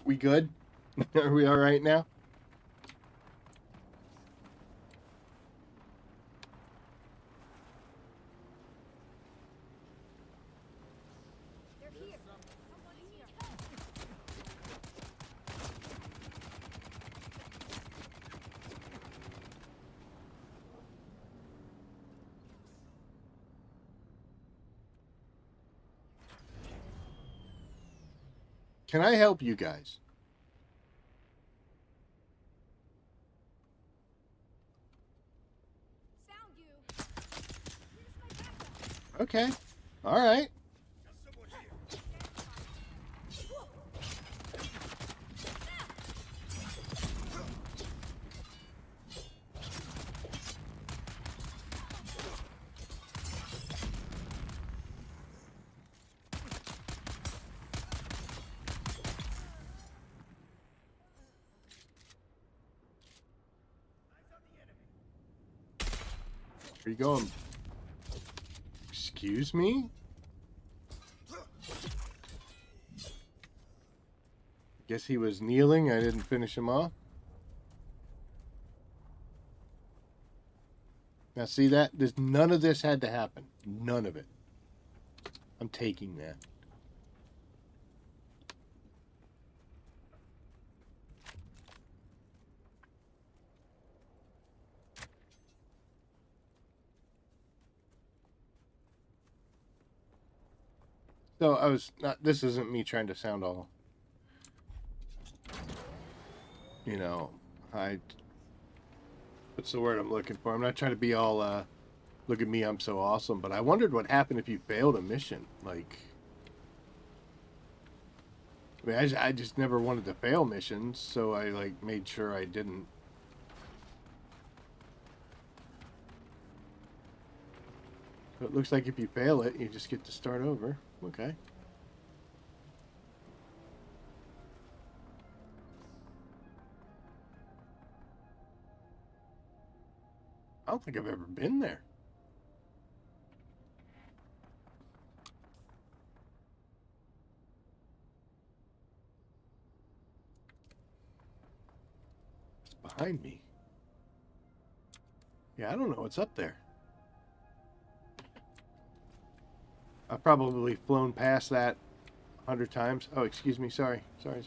S1: We good? Are we all right now?
S2: They're here. Someone here.
S1: Can I help you guys?
S2: Found you. Here's my backup.
S1: Okay. All right. Are you going? Excuse me? Guess he was kneeling. I didn't finish him off. Now see that? None of this had to happen. None of it. I'm taking that. So I was not. This isn't me trying to sound all. You know, what's the word I'm looking for? I'm not trying to be all. Look at me, I'm so awesome. But I wondered what happened if you failed a mission. Like, I mean, I just never wanted to fail missions, so I like made sure I didn't. So it looks like if you fail it, you just get to start over. Okay. I don't think I've ever been there. It's behind me. Yeah, I don't know what's up there. I've probably flown past that 100 times. Oh, excuse me. Sorry. Sorry.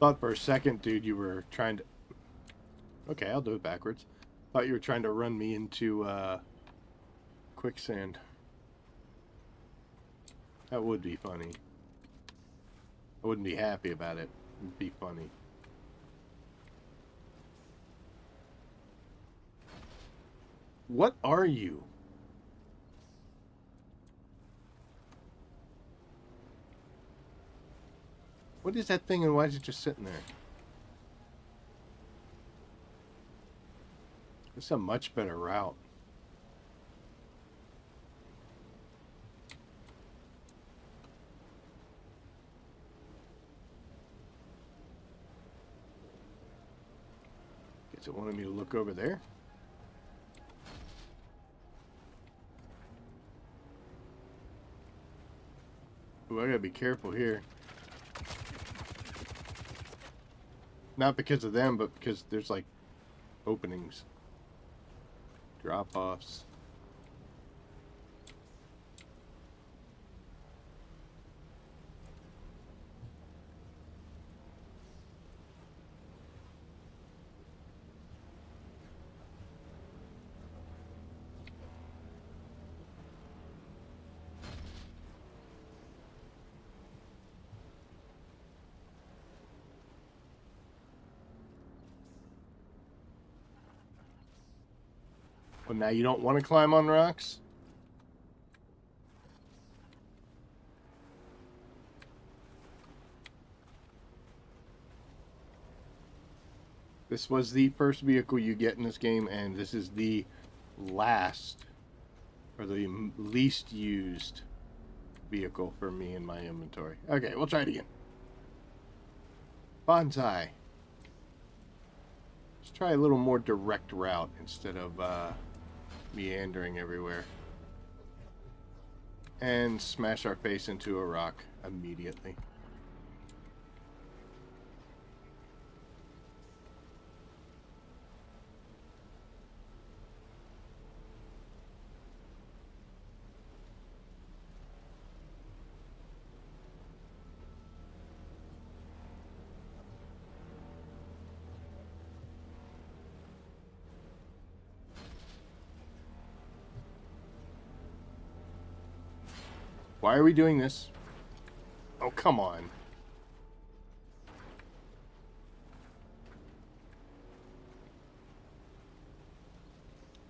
S1: Thought for a second, dude, you were trying to... Okay, I'll do it backwards. Thought you were trying to run me into quicksand. That would be funny. I wouldn't be happy about it. It'd be funny. What are you? What is that thing and why is it just sitting there? It's a much better route. Guess it wanted me to look over there. Ooh, I gotta be careful here. Not because of them, but because there's like openings. Drop-offs. Well, now you don't want to climb on rocks? This was the first vehicle you get in this game, and this is the last, or the least used vehicle for me in my inventory. Okay, we'll try it again. Bonsai. Let's try a little more direct route instead of meandering everywhere. And smash our face into a rock immediately. Why are we doing this? Oh, come on.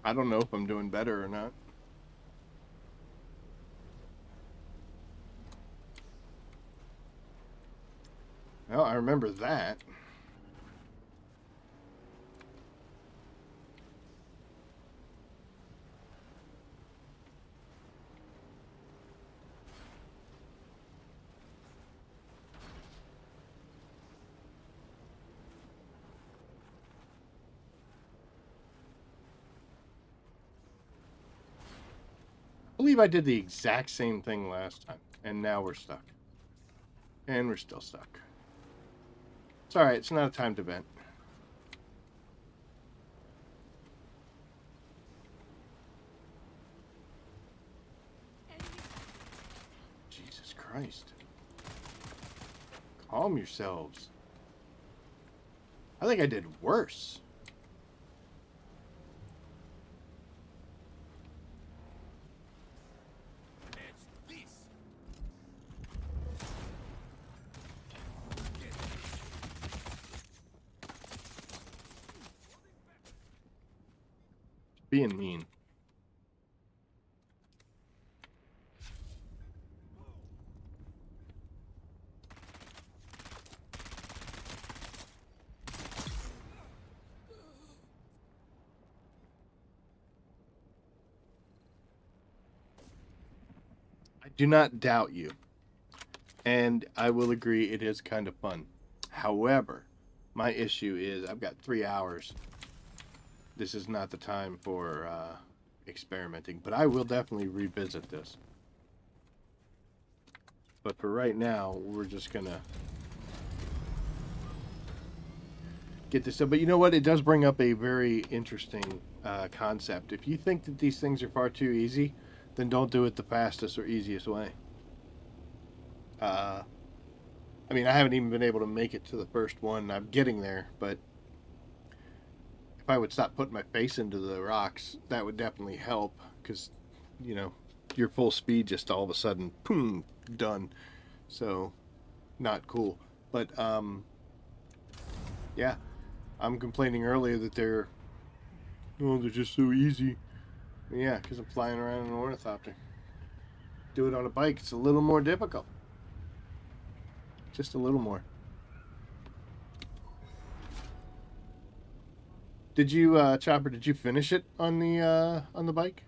S1: I don't know if I'm doing better or not. Well, I remember that. I believe I did the exact same thing last time, and now we're stuck. And we're still stuck. It's alright, it's not a time to vent. Jesus Christ. Calm yourselves. I think I did worse. Being mean. I do not doubt you. And I will agree it is kind of fun. However, my issue is I've got 3 hours. This is not the time for experimenting, but I will definitely revisit this. But for right now, we're just gonna get this up. But you know what? It does bring up a very interesting concept. If you think that these things are far too easy, then don't do it the fastest or easiest way. I mean, I haven't even been able to make it to the first one. I'm getting there, but if I would stop putting my face into the rocks, that would definitely help. Because, you know, your full speed just all of a sudden, boom, done. So, not cool. But, yeah, I'm complaining earlier that they're just so easy. Yeah, because I'm flying around in an ornithopter. Do it on a bike, it's a little more difficult. Just a little more. Did you, Chopper? Did you finish it on the bike?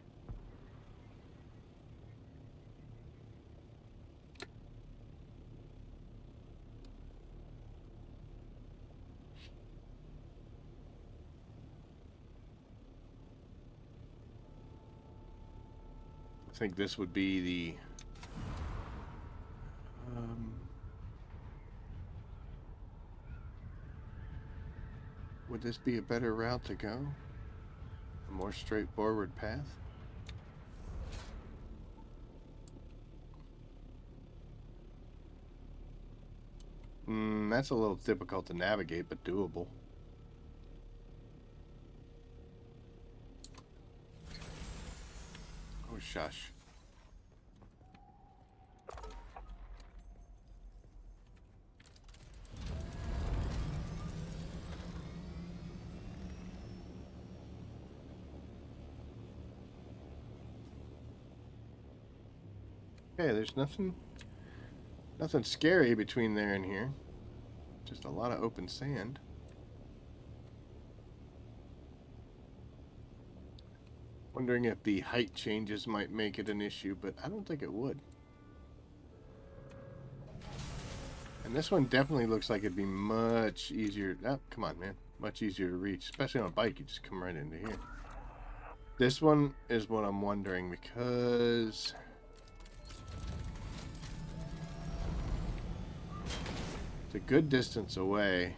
S1: I think this would be the. Would this be a better route to go? A more straightforward path? That's a little difficult to navigate, but doable. Oh, shush. Okay, there's nothing scary between there and here. Just a lot of open sand. Wondering if the height changes might make it an issue, but I don't think it would. And this one definitely looks like it'd be much easier. Oh, come on, man. Much easier to reach, especially on a bike. You just come right into here. This one is what I'm wondering because it's a good distance away.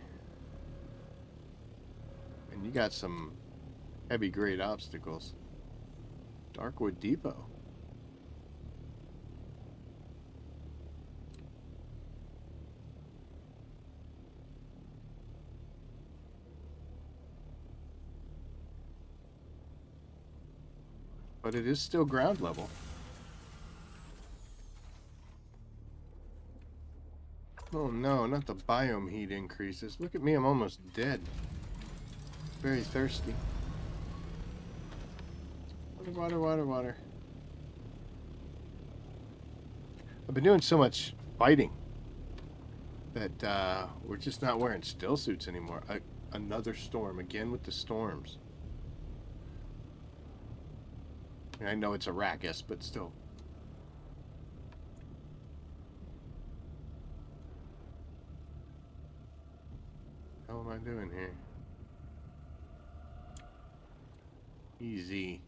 S1: And you got some heavy grade obstacles. Darkwood Depot. But it is still ground level. Oh no, not the biome heat increases. Look at me, I'm almost dead. Very thirsty. Water, water, water, water. I've been doing so much fighting that we're just not wearing still suits anymore. Another storm, again with the storms. I know it's Arrakis, but still. What am I doing here? Easy.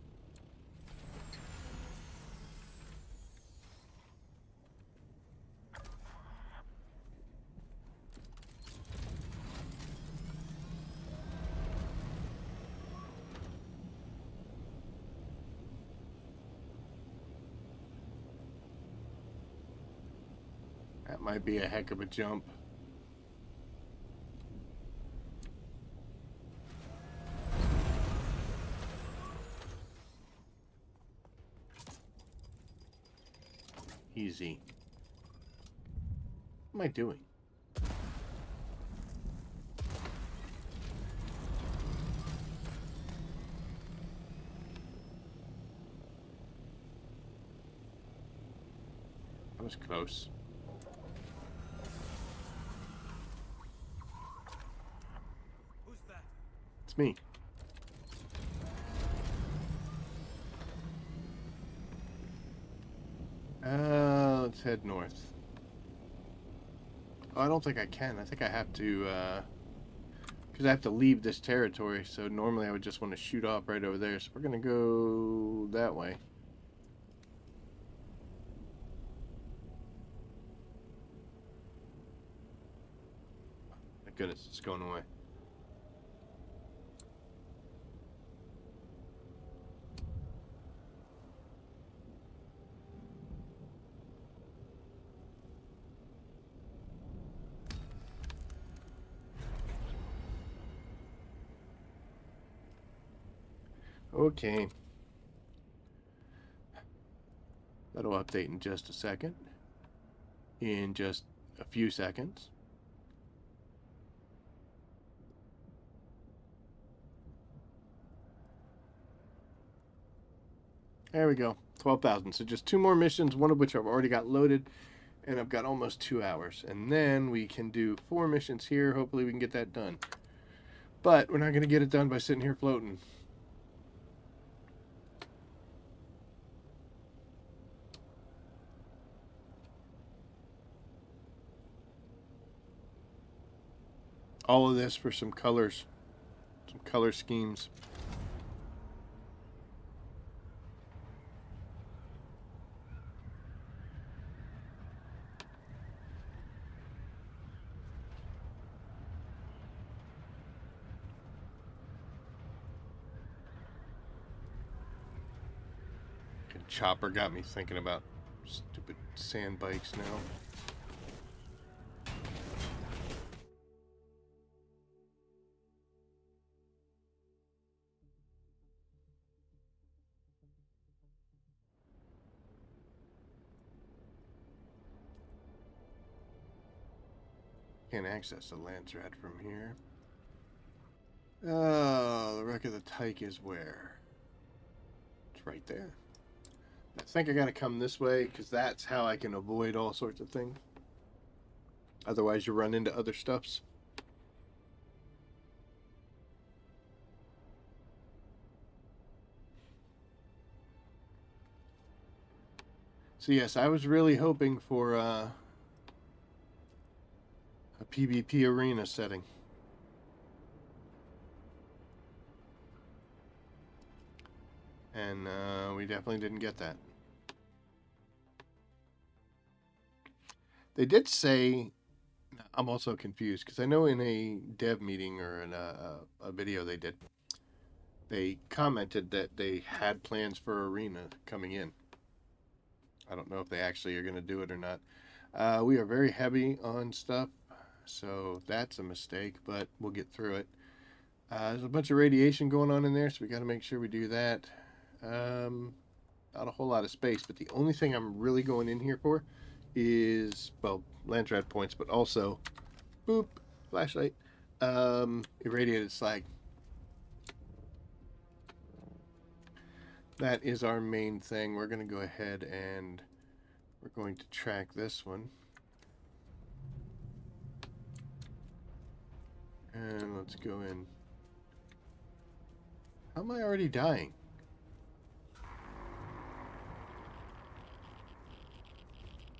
S1: That might be a heck of a jump. Easy. What am I doing? That was close.
S3: Who's that?
S1: It's me. Let's head north. Oh, I don't think I can. I think I have to, because I have to leave this territory, so normally I would just want to shoot off right over there. So we're going to go that way. My goodness, it's going away. Okay. That'll update in just a second. In just a few seconds. There we go. 12,000. So just 2 more missions, one of which I've already got loaded. And I've got almost 2 hours. And then we can do 4 missions here. Hopefully we can get that done. But we're not going to get it done by sitting here floating. All of this for some colors. Some color schemes. And Chopper got me thinking about stupid sand bikes now. Can't access the Landsraad from here. Oh, the wreck of the Tyke is where? It's right there. I think I gotta come this way because that's how I can avoid all sorts of things. Otherwise, you run into other stuffs. So yes, I was really hoping for a PvP arena setting. And we definitely didn't get that. They did say, I'm also confused because I know in a dev meeting or in a video they did, they commented that they had plans for arena coming in. I don't know if they actually are going to do it or not. We are very heavy on stuff, so that's a mistake, but we'll get through it. There's a bunch of radiation going on in there, so we got to make sure we do that. Not a whole lot of space, but the only thing I'm really going in here for is, well, Landsraad points, but also, boop, flashlight, irradiated slag. That is our main thing. We're going to go ahead and we're going to track this one. And let's go in. How am I already dying?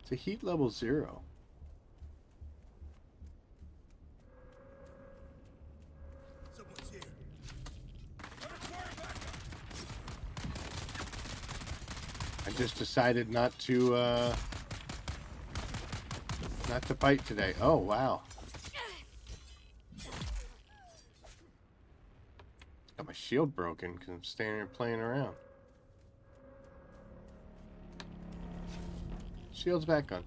S1: It's a heat level 0.
S3: Someone's here.
S1: I just decided not to fight today. Oh, wow. Got my shield broken because I'm standing here playing around. Shield's back on.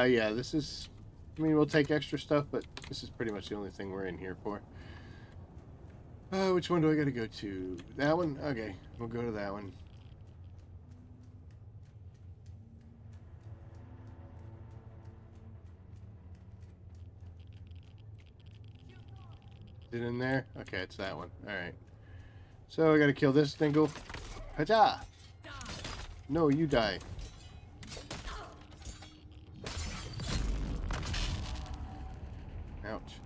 S1: Yeah, this is... I mean, we'll take extra stuff, but this is pretty much the only thing we're in here for. Which one do I gotta go to? That one? Okay, we'll go to that one. Is it in there? Okay, it's that one. Alright. So I gotta kill this dingle. Haja! No, you die. Ouch.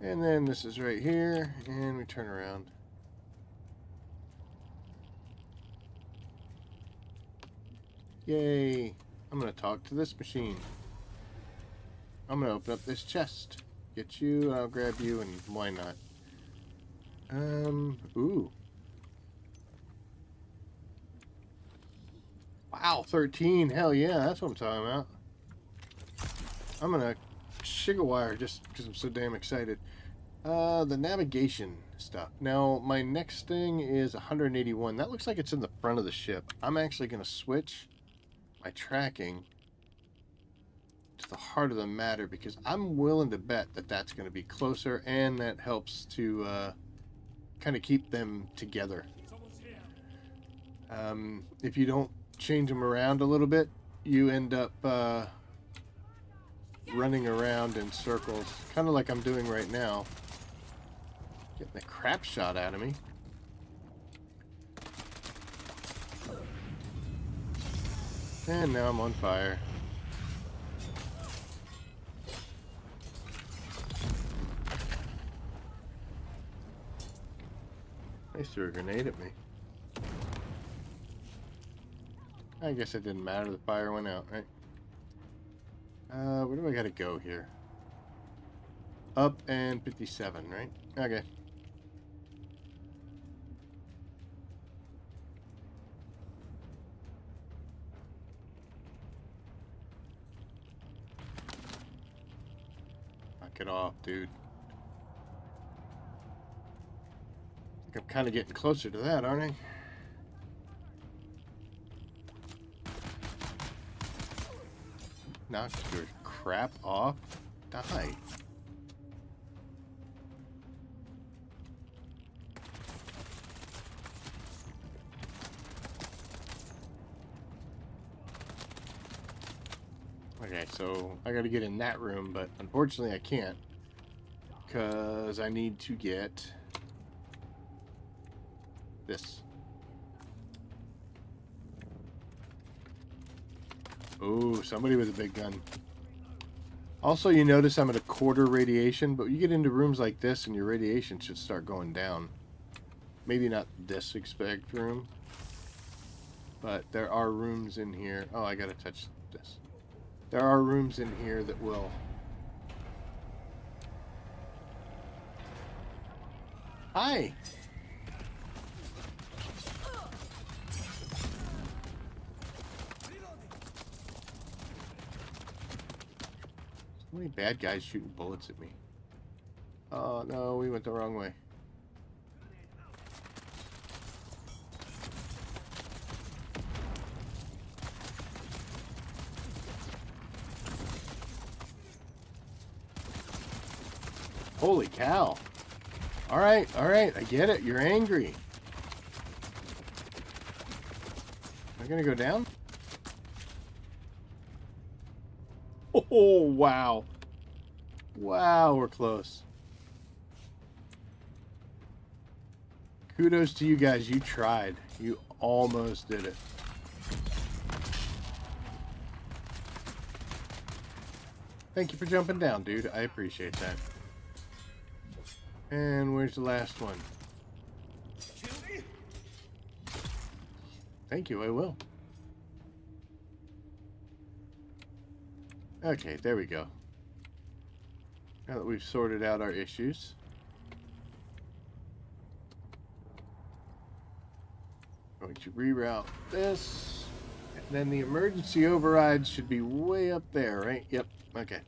S1: And then this is right here, and we turn around. Yay! I'm gonna talk to this machine. I'm gonna open up this chest. Get you, I'll grab you, and why not? Ooh. Wow, 13. Hell yeah, that's what I'm talking about. I'm gonna sugar wire just because I'm so damn excited. The navigation stuff. Now, my next thing is 181. That looks like it's in the front of the ship. I'm actually gonna switch my tracking to the heart of the matter because I'm willing to bet that that's going to be closer, and that helps to kind of keep them together. If you don't change them around a little bit, you end up running around in circles, kind of like I'm doing right now. Getting the crap shot out of me. And now I'm on fire. They threw a grenade at me. I guess it didn't matter. The fire went out, right? Where do I gotta go here? Up and 57, right? Okay. Knock it off, dude. I think I'm kind of getting closer to that, aren't I? Knock your crap off. Die. Okay, so I gotta get in that room, but unfortunately I can't. Because I need to get this. Oh, somebody with a big gun. Also, you notice I'm at a quarter radiation, but you get into rooms like this and your radiation should start going down. Maybe not this exact room, but there are rooms in here. Oh, I gotta touch this. There are rooms in here that will... Hi! So many bad guys shooting bullets at me. Oh no, we went the wrong way. Holy cow. Alright, I get it. You're angry. Am I gonna go down? Oh, wow. Wow, we're close. Kudos to you guys. You tried. You almost did it. Thank you for jumping down, dude. I appreciate that. And where's the last one?
S3: Kill me?
S1: Thank you, I will. Okay, there we go. Now that we've sorted out our issues. Going to reroute this. And then the emergency override should be way up there, right? Yep, okay.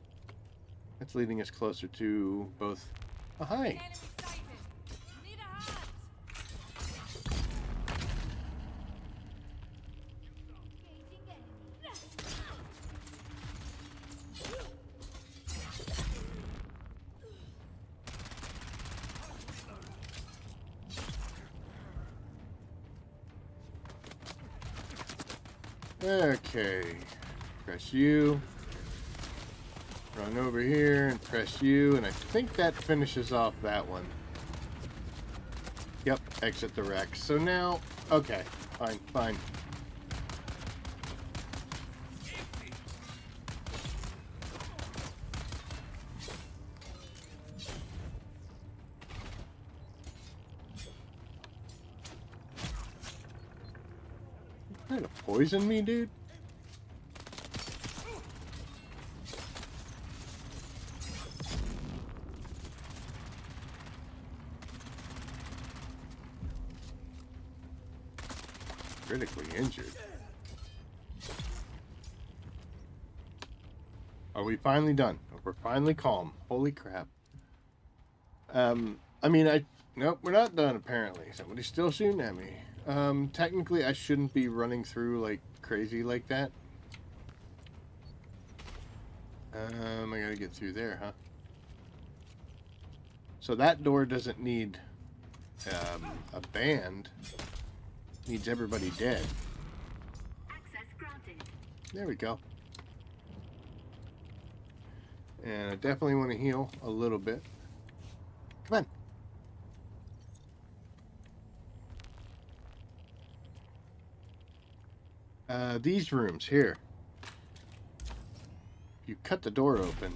S1: That's leading us closer to both... Oh, hi!
S2: Enemy sighted. Need a hand. Engaging enemy.
S1: Okay. Press U. Run over here and press U, and I think that finishes off that one. Yep, exit the wreck. So now, okay, fine. You trying to poison me, dude? Critically injured. Are we finally done? We're finally calm. Holy crap. Nope, we're not done apparently. Somebody's still shooting at me. Technically I shouldn't be running through like crazy like that. I gotta get through there, huh? So that door doesn't need a band. Needs everybody dead.
S2: Access granted.
S1: There we go. And I definitely want to heal a little bit. Come on. These rooms here. You cut the door open.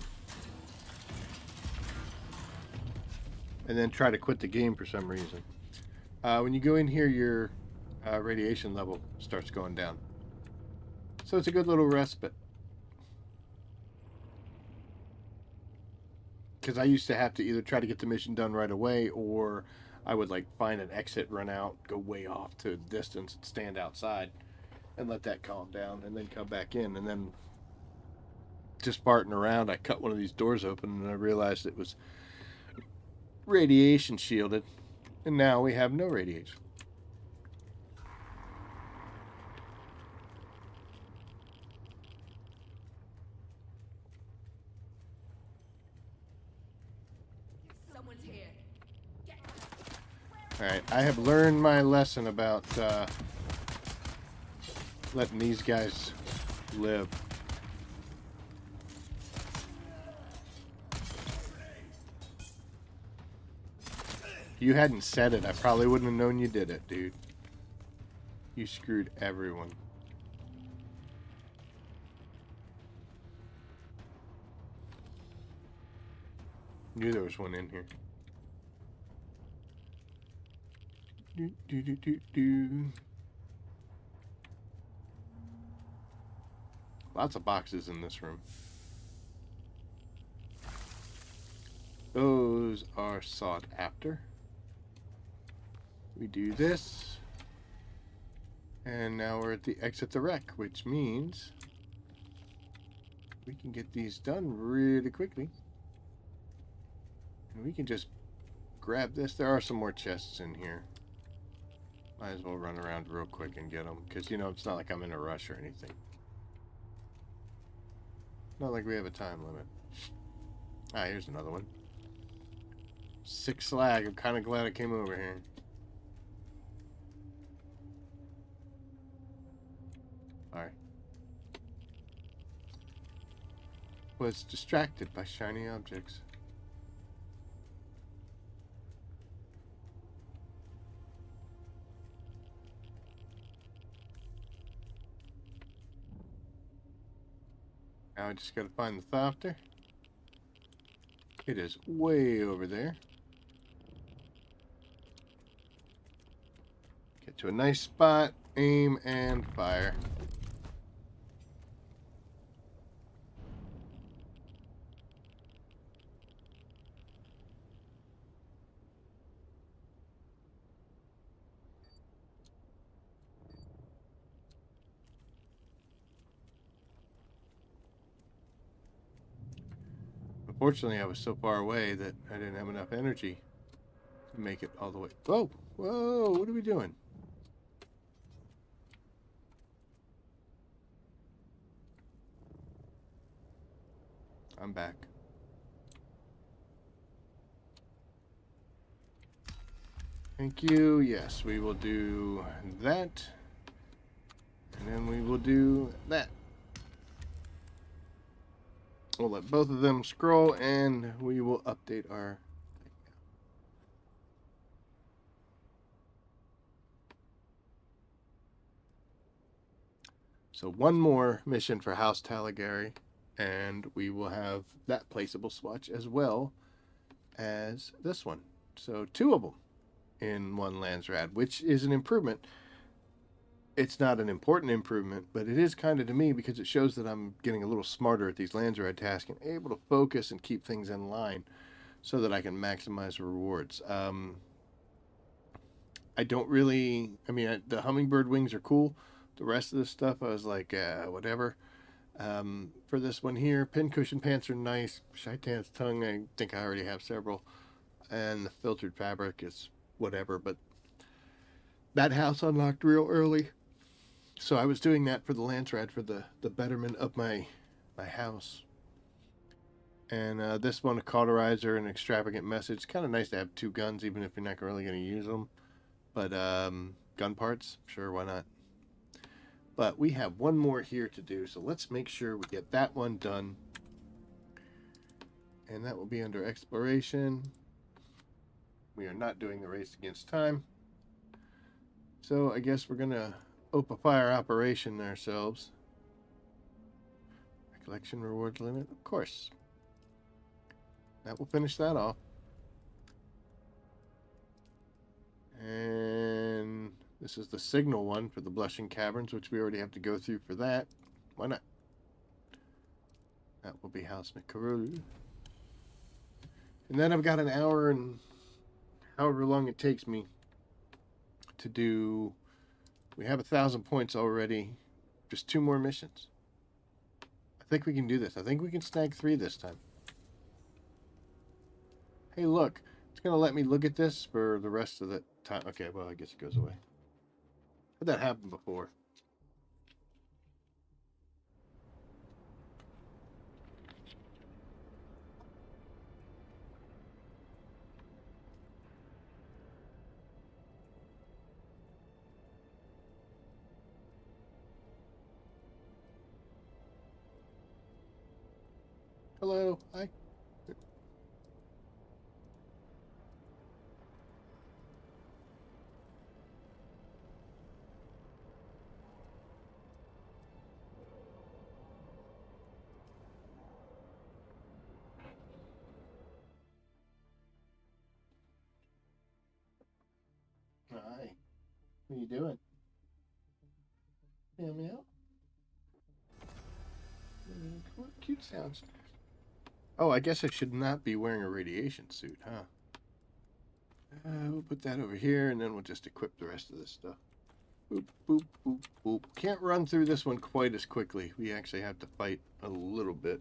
S1: And then try to quit the game for some reason. When you go in here, your radiation level starts going down. So it's a good little respite. Because I used to have to either try to get the mission done right away, or I would like find an exit, run out, go way off to a distance, stand outside, and let that calm down, and then come back in. And then just farting around, I cut one of these doors open, and I realized it was radiation shielded, and now we have no radiation.
S2: Someone's here. Get.
S1: Alright, I have learned my lesson about letting these guys live. If you hadn't said it, I probably wouldn't have known you did it, dude. You screwed everyone. Knew there was one in here. Do, do, do, do, do. Lots of boxes in this room. Those are sought after. We do this. And now we're at the exit the wreck, which means we can get these done really quickly. And we can just grab this. There are some more chests in here. Might as well run around real quick and get them. Because, you know, it's not like I'm in a rush or anything. Not like we have a time limit. Ah, here's another one. 6 slag. I'm kind of glad I came over here. Alright. Was distracted by shiny objects. Now I just gotta find the thopter. It is way over there. Get to a nice spot, aim, and fire. Unfortunately, I was so far away that I didn't have enough energy to make it all the way. Whoa! Whoa! What are we doing? I'm back. Thank you. Yes, we will do that. And then we will do that. We'll let both of them scroll and we will update our... So one more mission for House Talagary, and we will have that placeable swatch as well as this one. So 2 of them in one Landsraad, which is an improvement. It's not an important improvement, but it is kind of to me because it shows that I'm getting a little smarter at these Landsraad tasks and able to focus and keep things in line so that I can maximize rewards. I don't really, I mean, the hummingbird wings are cool. The rest of the stuff, I was like, whatever. For this one here, pincushion pants are nice. Shaitan's tongue, I think I already have several. And the filtered fabric is whatever, but that house unlocked real early. So I was doing that for the Landsraad for the betterment of my house. And this one, a cauterizer and extravagant message. Kind of nice to have 2 guns, even if you're not really going to use them. But gun parts, sure, why not? But we have one more here to do, so let's make sure we get that one done. And that will be under exploration. We are not doing the race against time. So I guess we're going to open fire operation ourselves. Recollection reward limit, of course. That will finish that off. And this is the signal one for the Blushing Caverns, which we already have to go through for that. Why not? That will be House McCarroll. And then I've got an hour and however long it takes me to do... We have 1,000 points already. Just 2 more missions. I think we can do this. I think we can snag 3 this time. Hey, look. It's going to let me look at this for the rest of the time. Okay, well, I guess it goes away. Had that happen before. Hello. Hi. What are you doing? Meow meow. Cute sounds. Oh, I guess I should not be wearing a radiation suit, huh? We'll put that over here, and then we'll just equip the rest of this stuff. Boop, boop, boop, boop. Can't run through this one quite as quickly. We actually have to fight a little bit.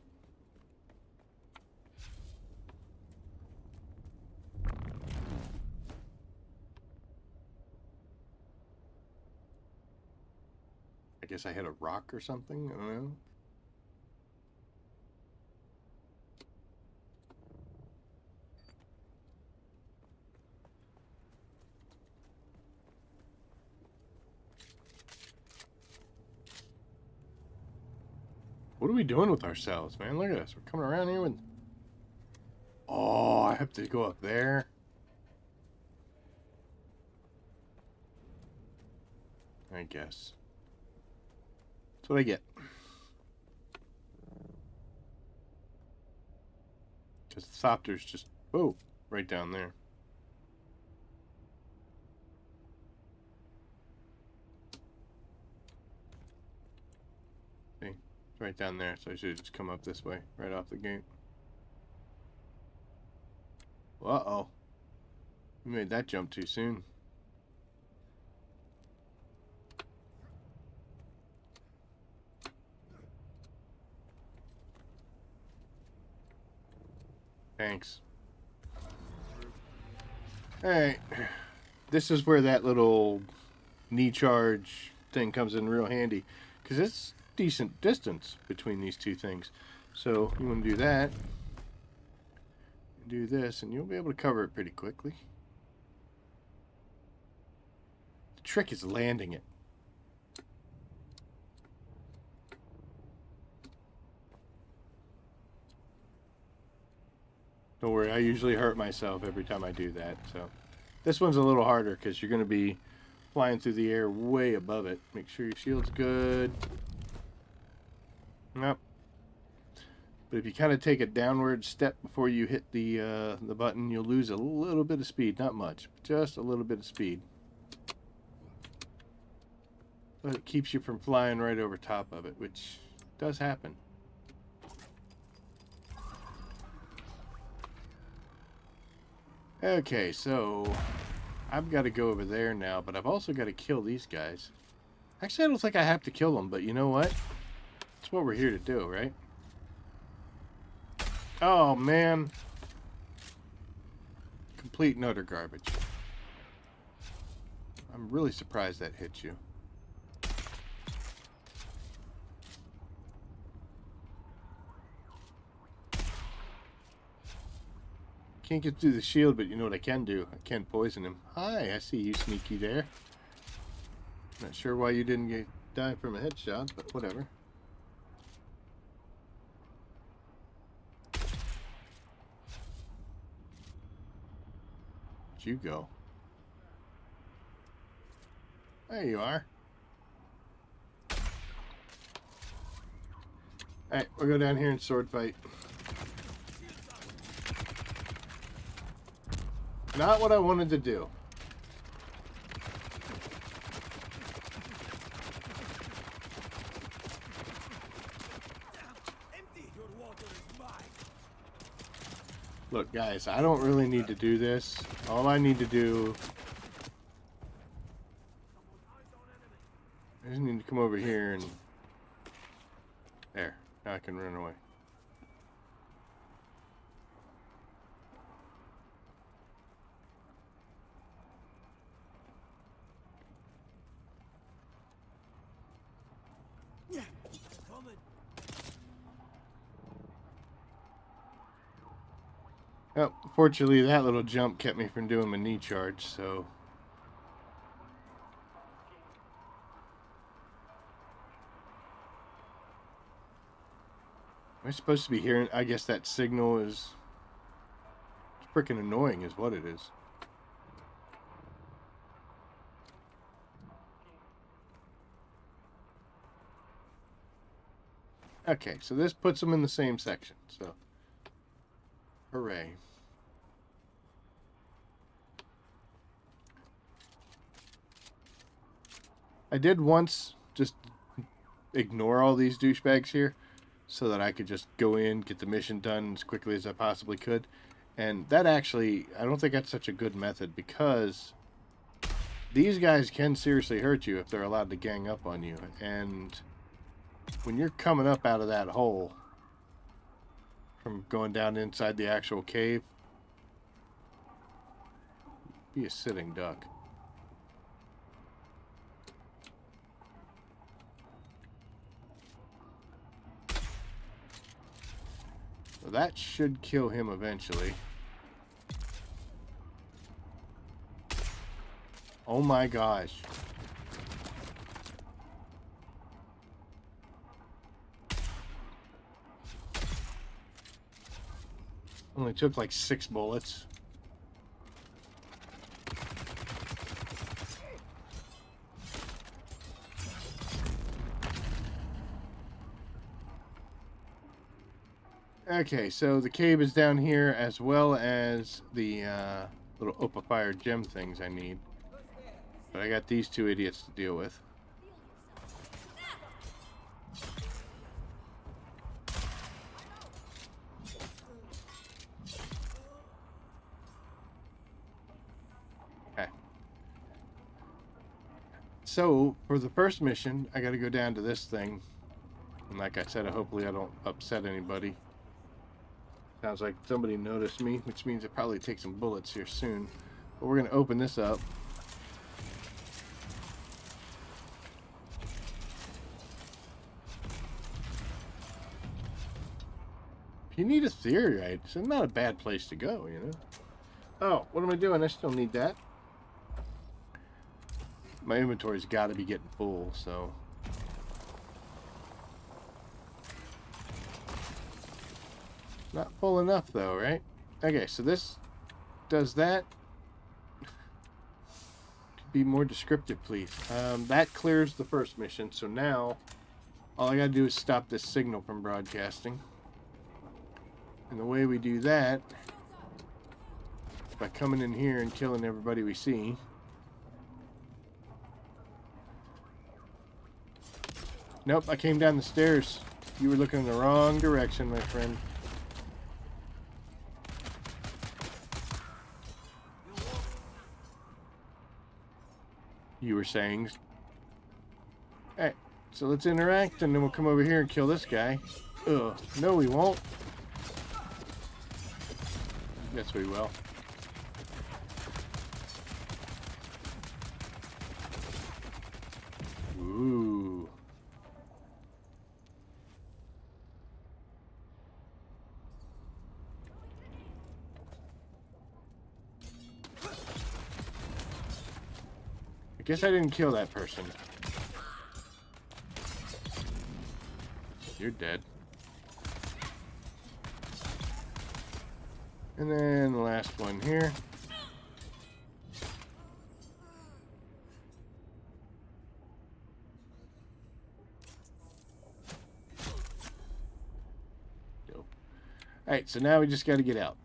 S1: I guess I hit a rock or something. I don't know. What are we doing with ourselves, man? Look at us. We're coming around here with... Oh, I have to go up there. I guess. That's what I get. Because the Thopter's just... Oh, right down there. See? It's right down there, so I should just come up this way, right off the gate. Uh-oh. We made that jump too soon. Thanks. Alright. This is where that little knee charge thing comes in real handy. Because it's decent distance between these two things. So you want to do that. Do this, and you'll be able to cover it pretty quickly. The trick is landing it. Don't worry, I usually hurt myself every time I do that. So this one's a little harder because you're going to be flying through the air way above it. Make sure your shield's good. Nope. But if you kind of take a downward step before you hit the button, you'll lose a little bit of speed. Not much, but just a little bit of speed. But it keeps you from flying right over top of it, which does happen. Okay, so I've got to go over there now, but I've also got to kill these guys. Actually, I don't think I have to kill them, but you know what? That's what we're here to do, right? Oh, man. Complete and utter garbage. I'm really surprised that hit you. Can't get through the shield, but you know what I can do? I can poison him. Hi, I see you sneaky there. Not sure why you didn't die from a headshot, but whatever. Where'd you go? There you are. Alright, we'll go down here and sword fight. Not what I wanted to do. Look, guys, I don't really need to do this. All I need to do... I just need to come over here and... There. Now I can run away. Oh, fortunately, that little jump kept me from doing my knee charge, so... Am I supposed to be hearing? I guess that signal is... It's freaking annoying is what it is. Okay, so this puts them in the same section, so... Hooray. I did once just ignore all these douchebags here so that I could just go in, get the mission done as quickly as I possibly could. And that actually, I don't think that's such a good method because these guys can seriously hurt you if they're allowed to gang up on you. And when you're coming up out of that hole from going down inside the actual cave, be a sitting duck. So that should kill him eventually. Oh my gosh. Only took like 6 bullets. Okay, so the cave is down here as well as the little Opa Fire gem things I need. But I got these 2 idiots to deal with. Okay. So, for the first mission, I gotta go down to this thing. And like I said, hopefully I don't upset anybody. Sounds like somebody noticed me, which means I'll probably take some bullets here soon. But we're gonna open this up. If you need a theorite, it's not a bad place to go, you know? Oh, what am I doing? I still need that. My inventory's got to be getting full, so... Not full enough, though, right? Okay, so this does that. Could be more descriptive, please. That clears the first mission, so now all I gotta do is stop this signal from broadcasting. And the way we do that is by coming in here and killing everybody we see. Nope, I came down the stairs. You were looking in the wrong direction, my friend. You were saying. Alright, so let's interact and then we'll come over here and kill this guy. Ugh, no we won't. Yes we will. Ooh. I guess I didn't kill that person. You're dead. And then the last one here. Dope. Alright, so now we just got to get out.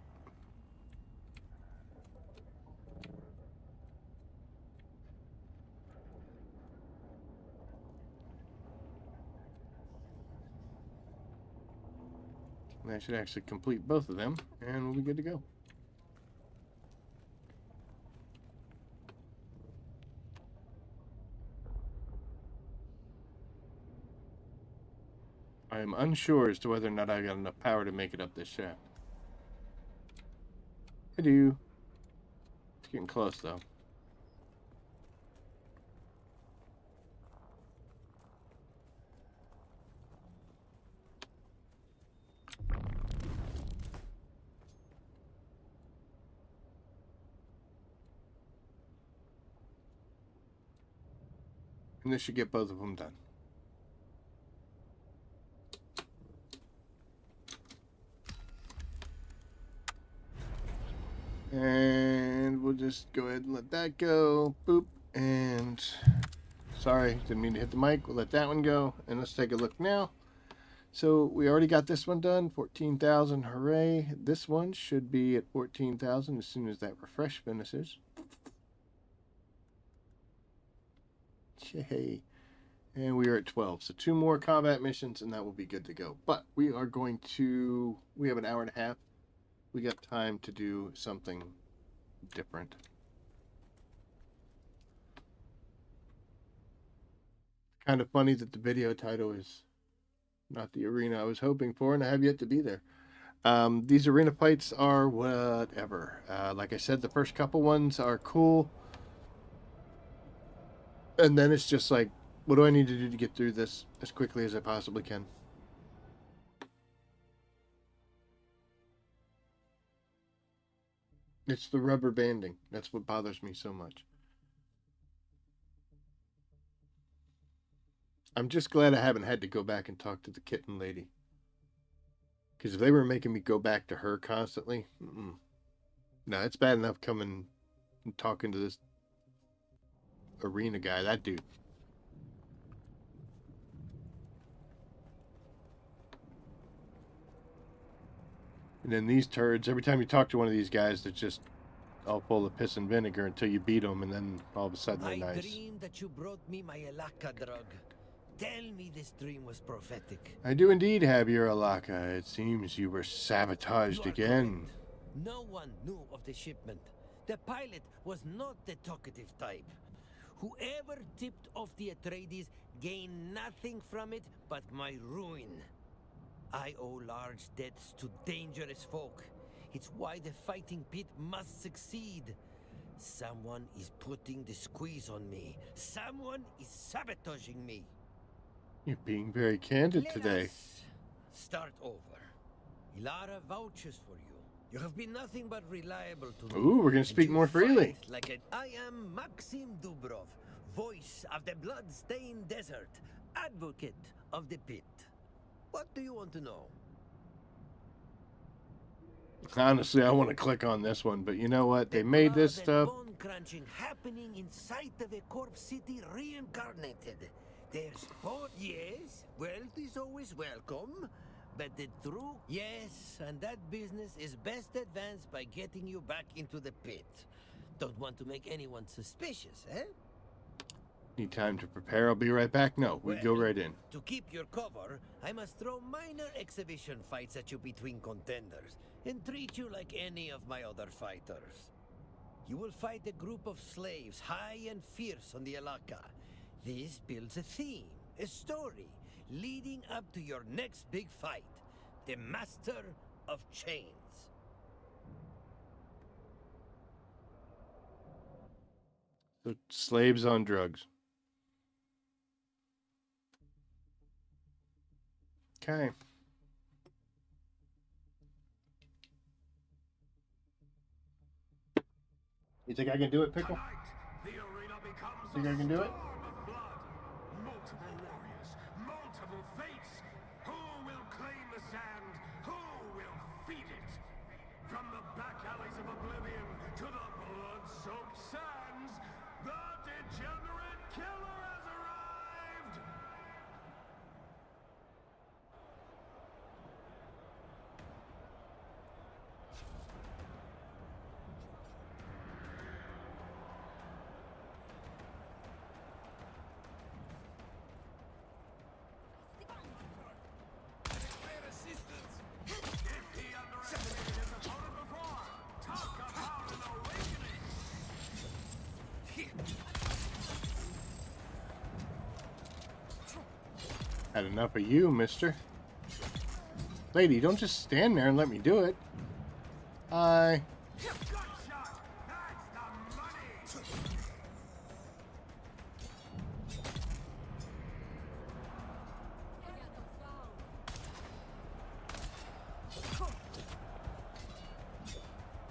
S1: And I should actually complete both of them, and we'll be good to go. I am unsure as to whether or not I got enough power to make it up this shaft. I do. It's getting close, though. And this should get both of them done. And we'll just go ahead and let that go. Boop. And sorry, didn't mean to hit the mic. We'll let that one go. And let's take a look now. So we already got this one done. 14,000. Hooray. This one should be at 14,000 as soon as that refresh finishes. Yay. And we are at 12. So 2 more combat missions and that will be good to go. But we are going to... We have an hour and a half. We got time to do something different. Kind of funny that the video title is not the arena I was hoping for, and I have yet to be there. These arena fights are whatever. Like I said, the first couple ones are cool. And then it's just like, what do I need to do to get through this as quickly as I possibly can? It's the rubber banding. That's what bothers me so much. I'm just glad I haven't had to go back and talk to the kitten lady. Because if they were making me go back to her constantly, no, it's bad enough coming and talking to this arena guy, that dude. And then these turds, every time you talk to one of these guys, they're just all full of piss and vinegar until you beat them, and then all of a sudden they're nice.
S3: I dreamed that you brought me my Alaka drug. Tell me this dream was prophetic.
S1: I do indeed have your Alaka. It seems you were sabotaged
S3: You are
S1: again.
S3: correct. No one knew of the shipment. The pilot was not the talkative type. Whoever tipped off the Atreides gained nothing from it but my ruin. I owe large debts to dangerous folk. It's why the fighting pit must succeed. Someone is putting the squeeze on me. Someone is sabotaging me.
S1: You're being very candid
S3: Let
S1: today.
S3: us start over. Ilara vouches for you. You have been nothing but reliable to me.
S1: Ooh, we're gonna
S3: And
S1: speak
S3: you
S1: more freely.
S3: fight like I am Maxim Dubrov, voice of the blood-stained desert, advocate of the pit. What do you want to know?
S1: Honestly, I want to click on this one, but you know what? They made this stuff.
S3: Bone crunching happening inside of a corpse city reincarnated. There's both, yes, wealth is always welcome, but the true, yes, and that business is best advanced by getting you back into the pit. Don't want to make anyone suspicious, eh?
S1: Need time to prepare. I'll be right back. No, we go
S3: Well,
S1: right in.
S3: To keep your cover, I must throw minor exhibition fights at you between contenders and treat you like any of my other fighters. You will fight a group of slaves, high and fierce on the Alaka. This builds a theme, a story, leading up to your next big fight, the Master of Chains.
S1: So, slaves on drugs. Okay. You think I can do it, Pickle? Think I can do it?
S4: Multiple warriors, multiple fates. Who will claim the sand? Who will feed it? From the back alleys of oblivion to the blood-soaked sands, the degenerate killer has arrived! If he underestimated his opponent before, talk about an awakening!
S1: Had enough of you, mister. Lady, don't just stand there and let me do it. Hi.
S4: Good shot! That's the money!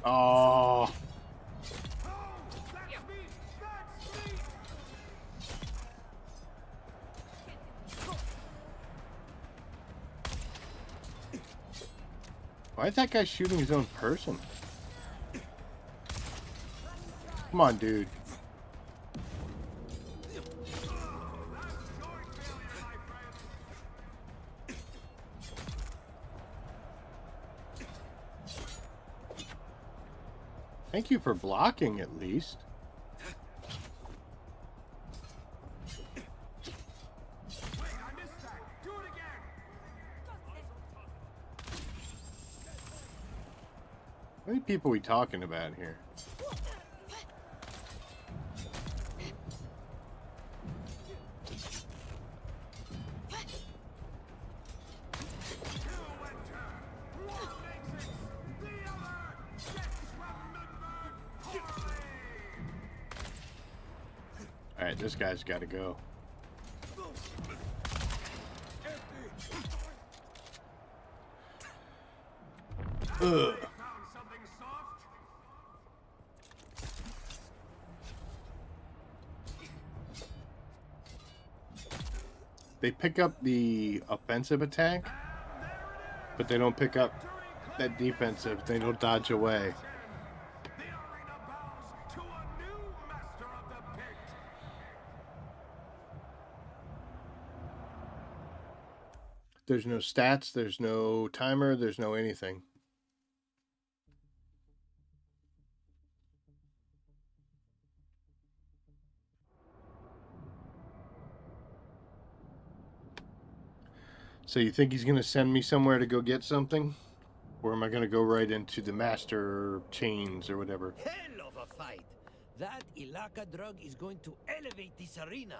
S1: Oh.
S4: Oh, that's me! That's me!
S1: Why is that guy shooting his own person? Come on, dude. Thank you for blocking, at least. How many people are we talking about here? Alright, this guy's got to go. Ugh. They pick up the offensive attack, but they don't pick up that defensive. They don't dodge away. There's no stats, there's no timer, there's no anything. So you think he's going to send me somewhere to go get something? Or am I going to go right into the master chains or whatever?
S3: Hell of a fight! That Ilaka drug is going to elevate this arena.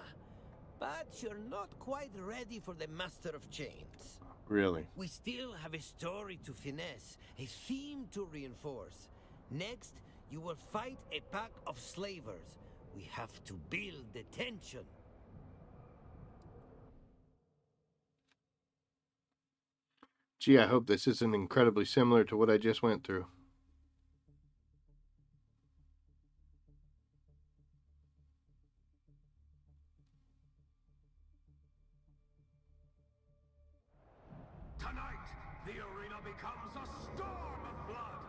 S3: But you're not quite ready for the Master of Chains.
S1: Really?
S3: We still have a story to finesse, a theme to reinforce. Next, you will fight a pack of slavers. We have to build the tension.
S1: Gee, I hope this isn't incredibly similar to what I just went through.
S4: Tonight, the arena becomes a storm of blood.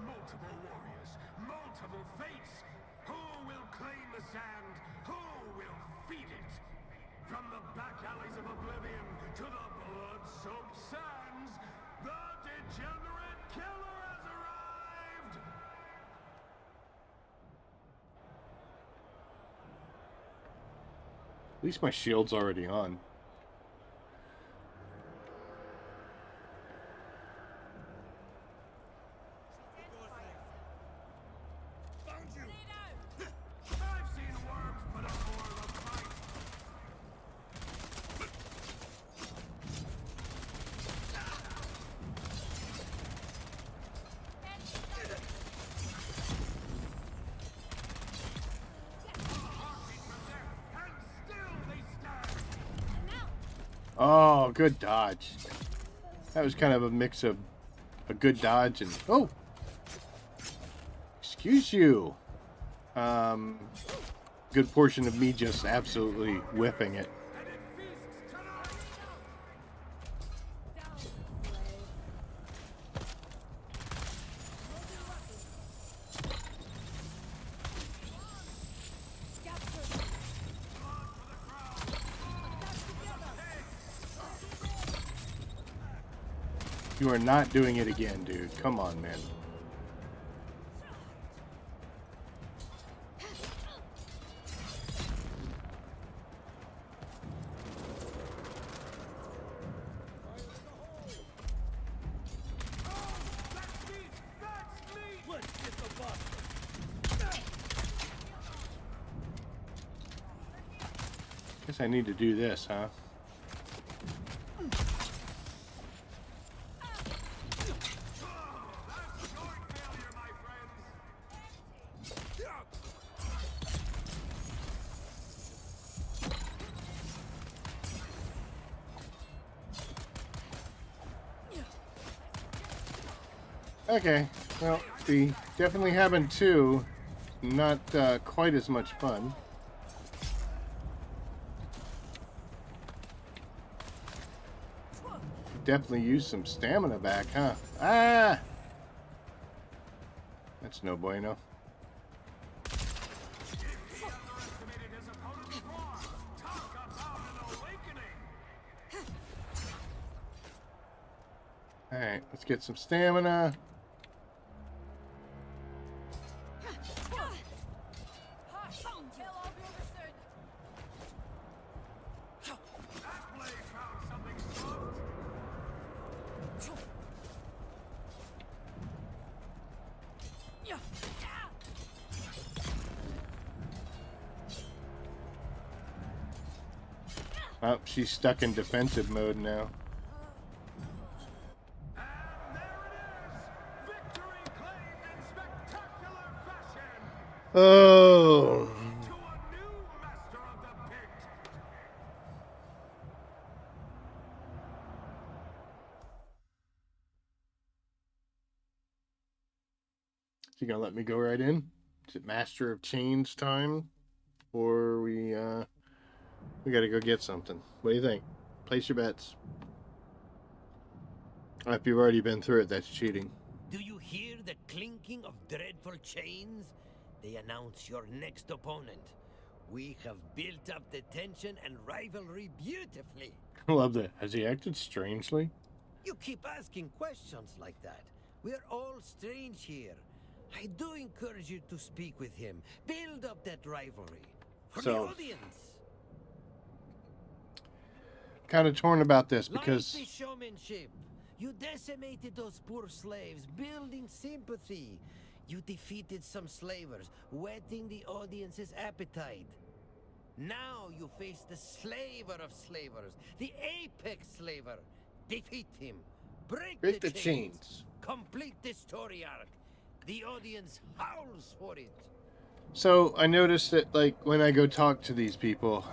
S4: Multiple warriors, multiple fates. Who will claim the sand? Who will feed it? From the back alleys of oblivion to the blood-soaked sands, the degenerate killer has arrived!
S1: At least my shield's already on.
S4: I've seen worms put up more of a fight. And still they stand.
S1: Oh, good dodge. That was kind of a mix of a good dodge and... Oh! Excuse you. Good portion of me just absolutely whipping it.
S4: And it feasts tonight.
S1: You are not doing it again, dude. Come on, man. Guess I need to do this, huh? Okay, well, the definitely having two, not quite as much fun. Definitely use some stamina back, huh? Ah! That's no bueno. Alright, let's get some stamina. Oh, she's stuck in defensive mode now.
S4: And there it is! Victory claimed in spectacular fashion!
S1: Oh.
S4: To a new master of the pit!
S1: Is he gonna let me go right in? Is it Master of Chains time? Or we gotta go get something. What do you think? Place your bets. If you've already been through it, that's cheating.
S3: Do you hear the clinking of dreadful chains? They announce your next opponent. We have built up the tension and rivalry beautifully.
S1: I love that. Has he acted strangely?
S3: You keep asking questions like that. We're all strange here. I do encourage you to speak with him. Build up that rivalry. For the
S1: So-
S3: audience.
S1: Kind of torn about this
S3: Like
S1: because
S3: the showmanship. You decimated those poor slaves, building sympathy. You defeated some slavers, whetting the audience's appetite. Now you face the slaver of slavers, the apex slaver. Defeat him. Break
S1: the chains.
S3: Complete the story arc. The audience howls for it.
S1: So I noticed that, like, when I go talk to these people,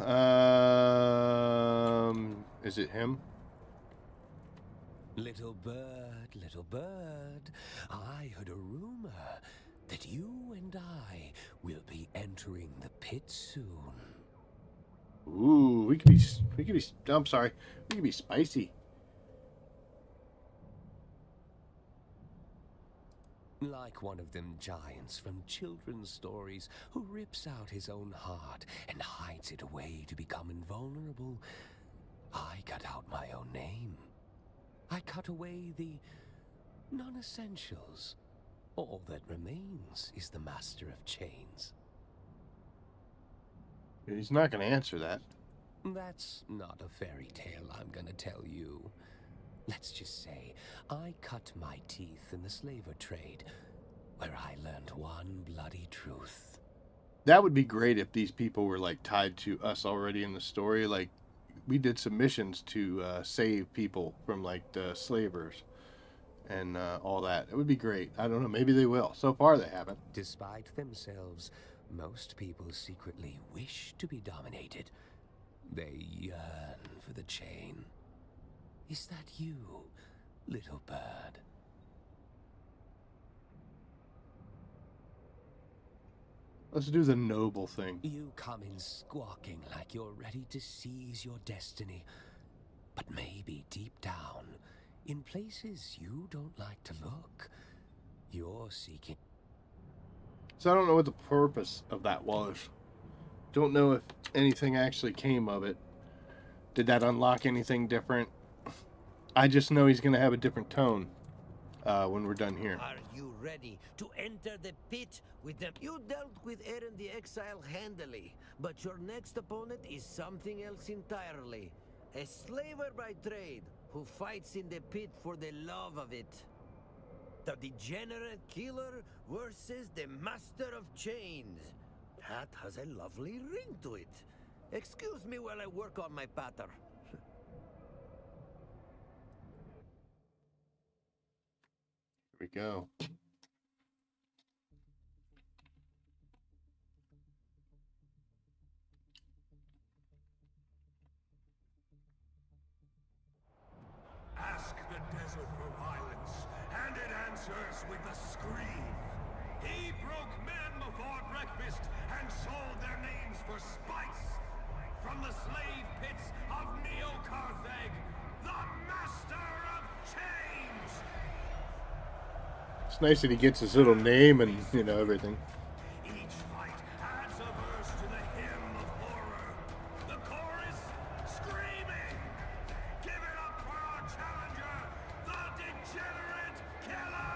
S1: is it him?
S5: Little bird, I heard a rumor that you and I will be entering the pit soon.
S1: Ooh, I'm sorry, we could be spicy.
S5: Like one of them giants from children's stories who rips out his own heart and hides it away to become invulnerable, I cut out my own name. I cut away the non-essentials. All that remains is the Master of Chains.
S1: He's not going to answer that.
S5: That's not a fairy tale I'm gonna tell you. Let's just say I cut my teeth in the slaver trade, where I learned one bloody truth.
S1: That would be great if these people were, like, tied to us already in the story. Like, we did some missions to save people from, like, the slavers and all that. It would be great. I don't know. Maybe they will. So far, they haven't.
S5: Despite themselves, most people secretly wish to be dominated. They yearn for the chain. Is that you, little bird?
S1: Let's do the noble thing.
S5: You come in squawking like you're ready to seize your destiny. But maybe deep down, in places you don't like to look, you're seeking...
S1: So I don't know what the purpose of that was. Don't know if anything actually came of it. Did that unlock anything different? I just know he's going to have a different tone when we're done here.
S3: Are you ready to enter the pit with them? You dealt with Eren the Exile handily, but your next opponent is something else entirely. A slaver by trade who fights in the pit for the love of it. The degenerate killer versus the Master of Chains. That has a lovely ring to it. Excuse me while I work on my patter.
S1: Here we go.
S4: Ask the desert for violence, and it answers with a scream. He broke men before breakfast and sold their names for spice. From the slave pits of Neo-Carthage, the Master of Chains!
S1: It's nice that he gets his little name and, you know, everything.
S4: Each fight adds a verse to the hymn of horror. The chorus screaming. Give it up for our challenger, the degenerate killer!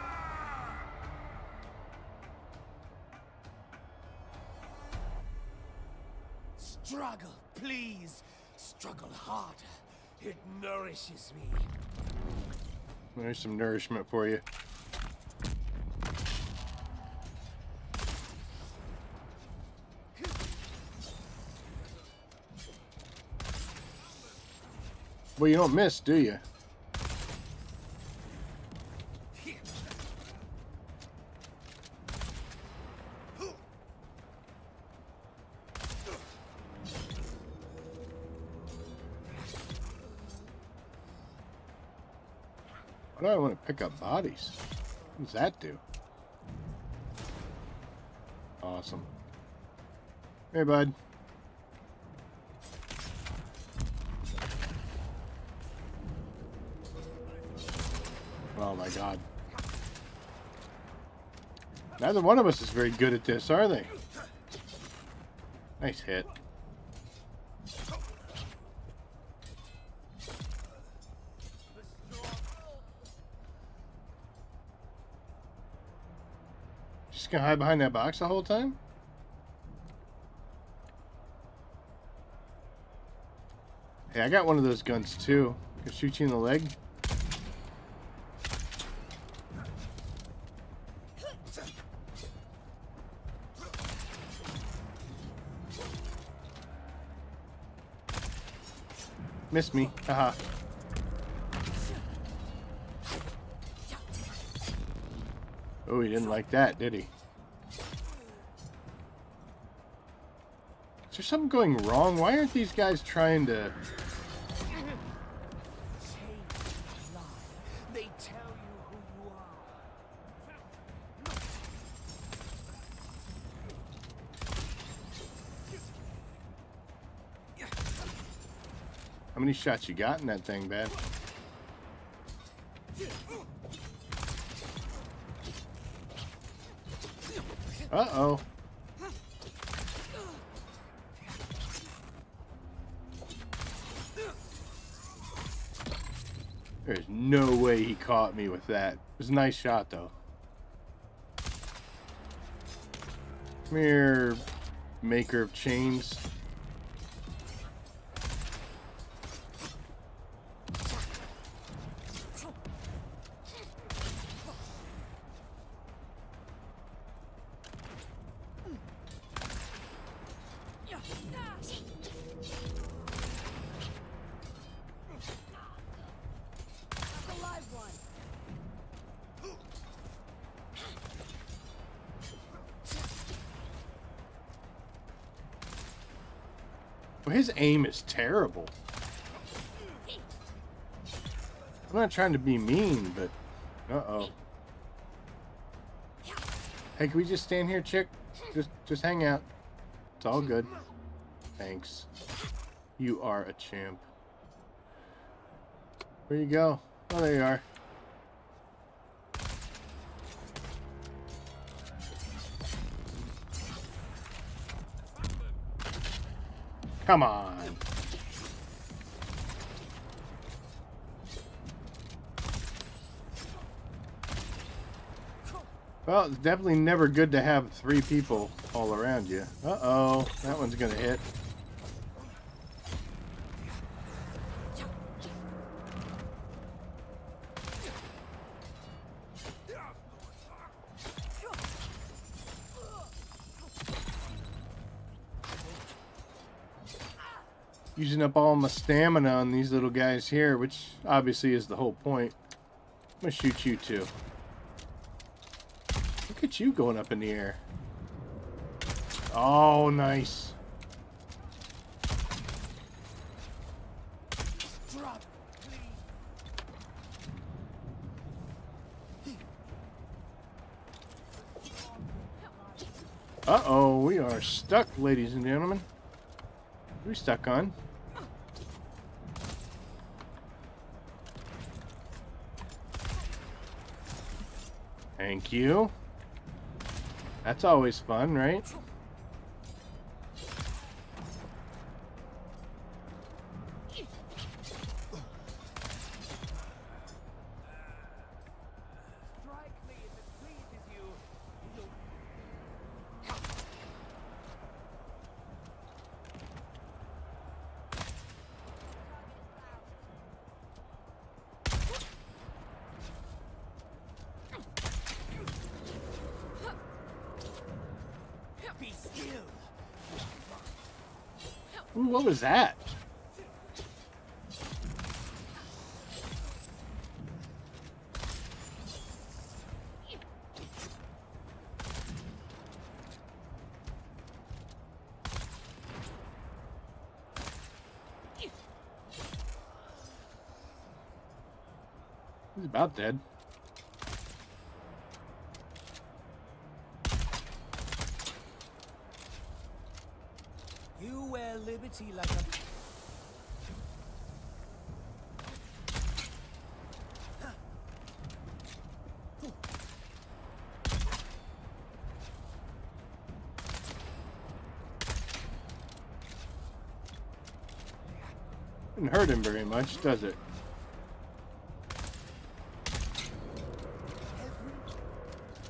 S5: Struggle, please. Struggle harder. It nourishes me.
S1: There's some nourishment for you. Well, you don't miss, do you? Why do I want to pick up bodies? What does that do? Awesome. Hey, bud. Oh my god. Neither one of us is very good at this, are they? Nice hit. Just gonna hide behind that box the whole time? Hey, I got one of those guns too. Can shoot you in the leg. Missed me. Haha. Oh, he didn't like that, did he? Is there something going wrong? Why aren't these guys trying to...
S5: They tell you who you are.
S1: How many shots you got in that thing, Bad? Uh-oh. There's no way he caught me with that. It was a nice shot, though. Come here, maker of chains.
S2: A live one.
S1: Well, his aim is terrible. I'm not trying to be mean, but... Uh-oh. Hey, can we just stand here, chick? Just hang out. It's all good. Thanks. You are a champ. Where you go? Oh, there you are. Come on. Well, it's definitely never good to have 3 people all around you. Uh-oh. That one's gonna hit. Using up all my stamina on these little guys here, which obviously is the whole point. I'm gonna shoot you too. Look at you going up in the air. Oh, nice. Uh-oh, we are stuck, ladies and gentlemen. What are we stuck on? Thank you. That's always fun, right? Ooh, what was that? He's about dead.
S3: You wear liberty like a...
S1: Didn't hurt him very much, does it?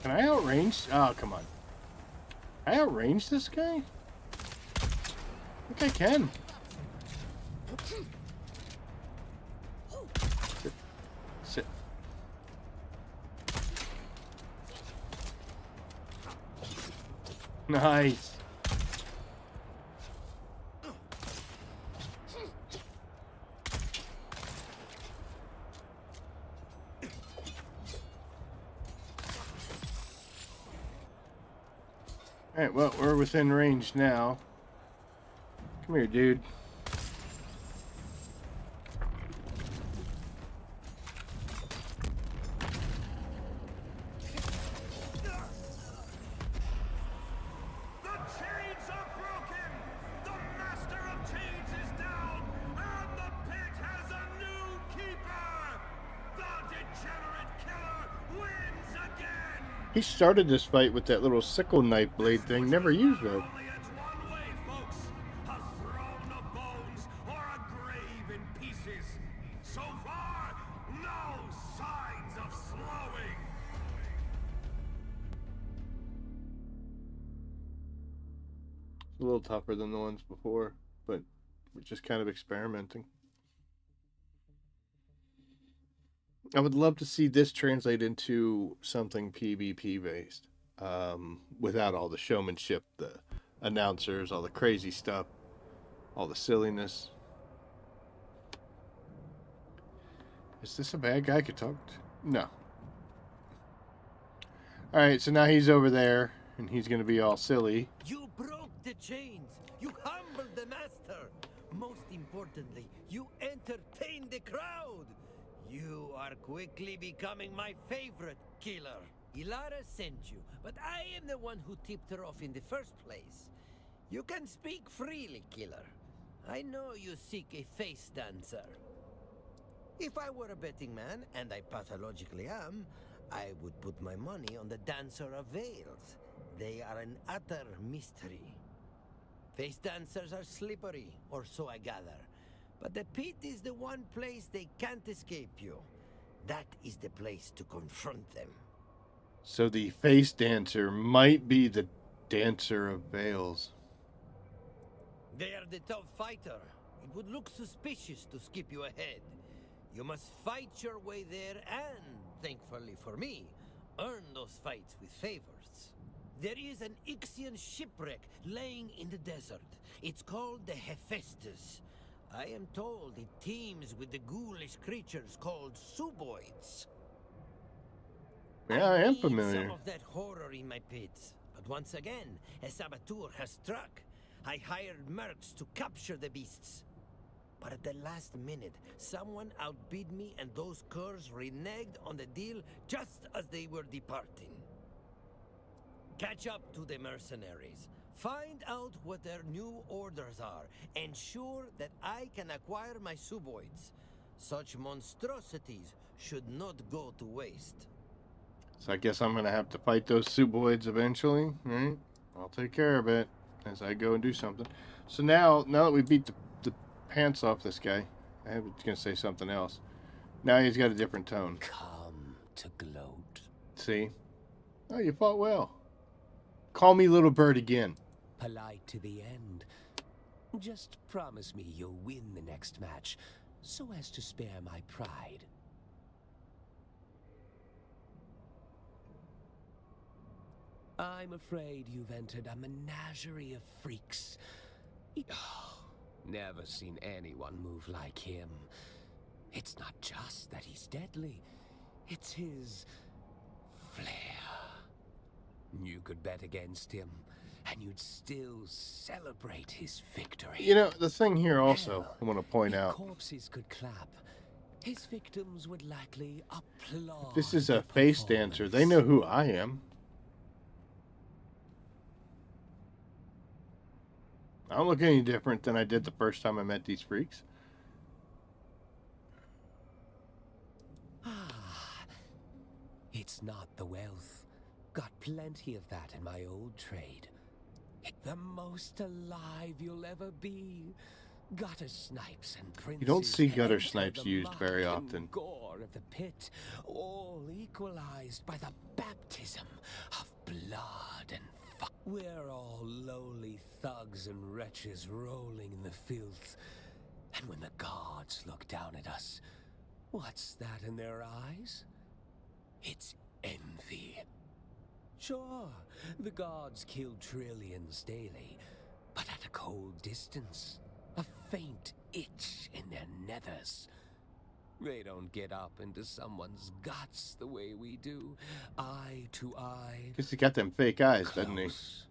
S1: Can I outrange? Oh, come on. Can I outrange this guy? I think I can. Sit. Sit. Nice. Alright, well, we're within range now. Come here, dude.
S4: The chains are broken! The master of chains is down! And the pit has a new keeper! The degenerate killer wins again!
S1: He started this fight with that little sickle knife blade thing, never used though.
S4: Only it's one way, folks. A throne of bones or a grave in pieces. So far, no signs of slowing.
S1: It's a little tougher than the ones before, but we're just kind of experimenting. I would love to see this translate into something PvP based, without all the showmanship, the announcers, all the crazy stuff, all the silliness. Is this a bad guy I could talk to? No. Alright, so now he's over there, and he's going to be all silly.
S3: You broke the chains. You humbled the master. Most importantly, you entertained the crowd. You are quickly becoming my favorite, killer. Ilara sent you, but I am the one who tipped her off in the first place. You can speak freely, killer. I know you seek a face dancer. If I were a betting man, and I pathologically am, I would put my money on the Dancer of Veils. They are an utter mystery. Face dancers are slippery, or so I gather. But the pit is the one place they can't escape you. That is the place to confront them.
S1: So the face dancer might be the Dancer of Veils.
S3: They are the top fighter. It would look suspicious to skip you ahead. You must fight your way there and, thankfully for me, earn those fights with favors. There is an Ixian shipwreck laying in the desert. It's called the Hephaestus. I am told it teems with the ghoulish creatures called suboids.
S1: Yeah, I am
S3: need
S1: familiar.
S3: some of that horror in my pits. But once again, a saboteur has struck. I hired mercs to capture the beasts. But at the last minute, someone outbid me and those curs reneged on the deal just as they were departing. Catch up to the mercenaries. Find out what their new orders are. Ensure that I can acquire my suboids. Such monstrosities should not go to waste.
S1: So I guess I'm going to have to fight those suboids eventually, right? I'll take care of it as I go and do something. So now that we beat the pants off this guy, I was going to say something else. Now he's got a different tone.
S5: Come to gloat.
S1: See? Oh, you fought well. Call me little bird again.
S5: Polite to the end. Just promise me you'll win the next match, so as to spare my pride. I'm afraid you've entered a menagerie of freaks. Never seen anyone move like him. It's not just that he's deadly, it's his flair. You could bet against him, and you'd still celebrate his victory.
S1: You know, the thing here also
S5: Hell,
S1: I want to point
S5: if
S1: out.
S5: corpses could clap, his victims would likely applaud.
S1: This is
S5: the
S1: a face dancer. They know who I am. I don't look any different than I did the first time I met these freaks.
S5: Ah, it's not the wealth. Got plenty of that in my old trade. The most alive you'll ever be. Gutter snipes and princes.
S1: You don't see gutter
S5: enter
S1: snipes
S5: the
S1: used very
S5: muck and
S1: often.
S5: gore of the pit, all equalized by the baptism of blood and fire. We're all lowly thugs and wretches rolling in the filth. And when the gods look down at us, what's that in their eyes? It's envy. Sure, the gods kill trillions daily, but at a cold distance, a faint itch in their nethers. They don't get up into someone's guts the way we do, eye to eye.
S1: Guess he got them fake eyes, doesn't he?
S5: Close,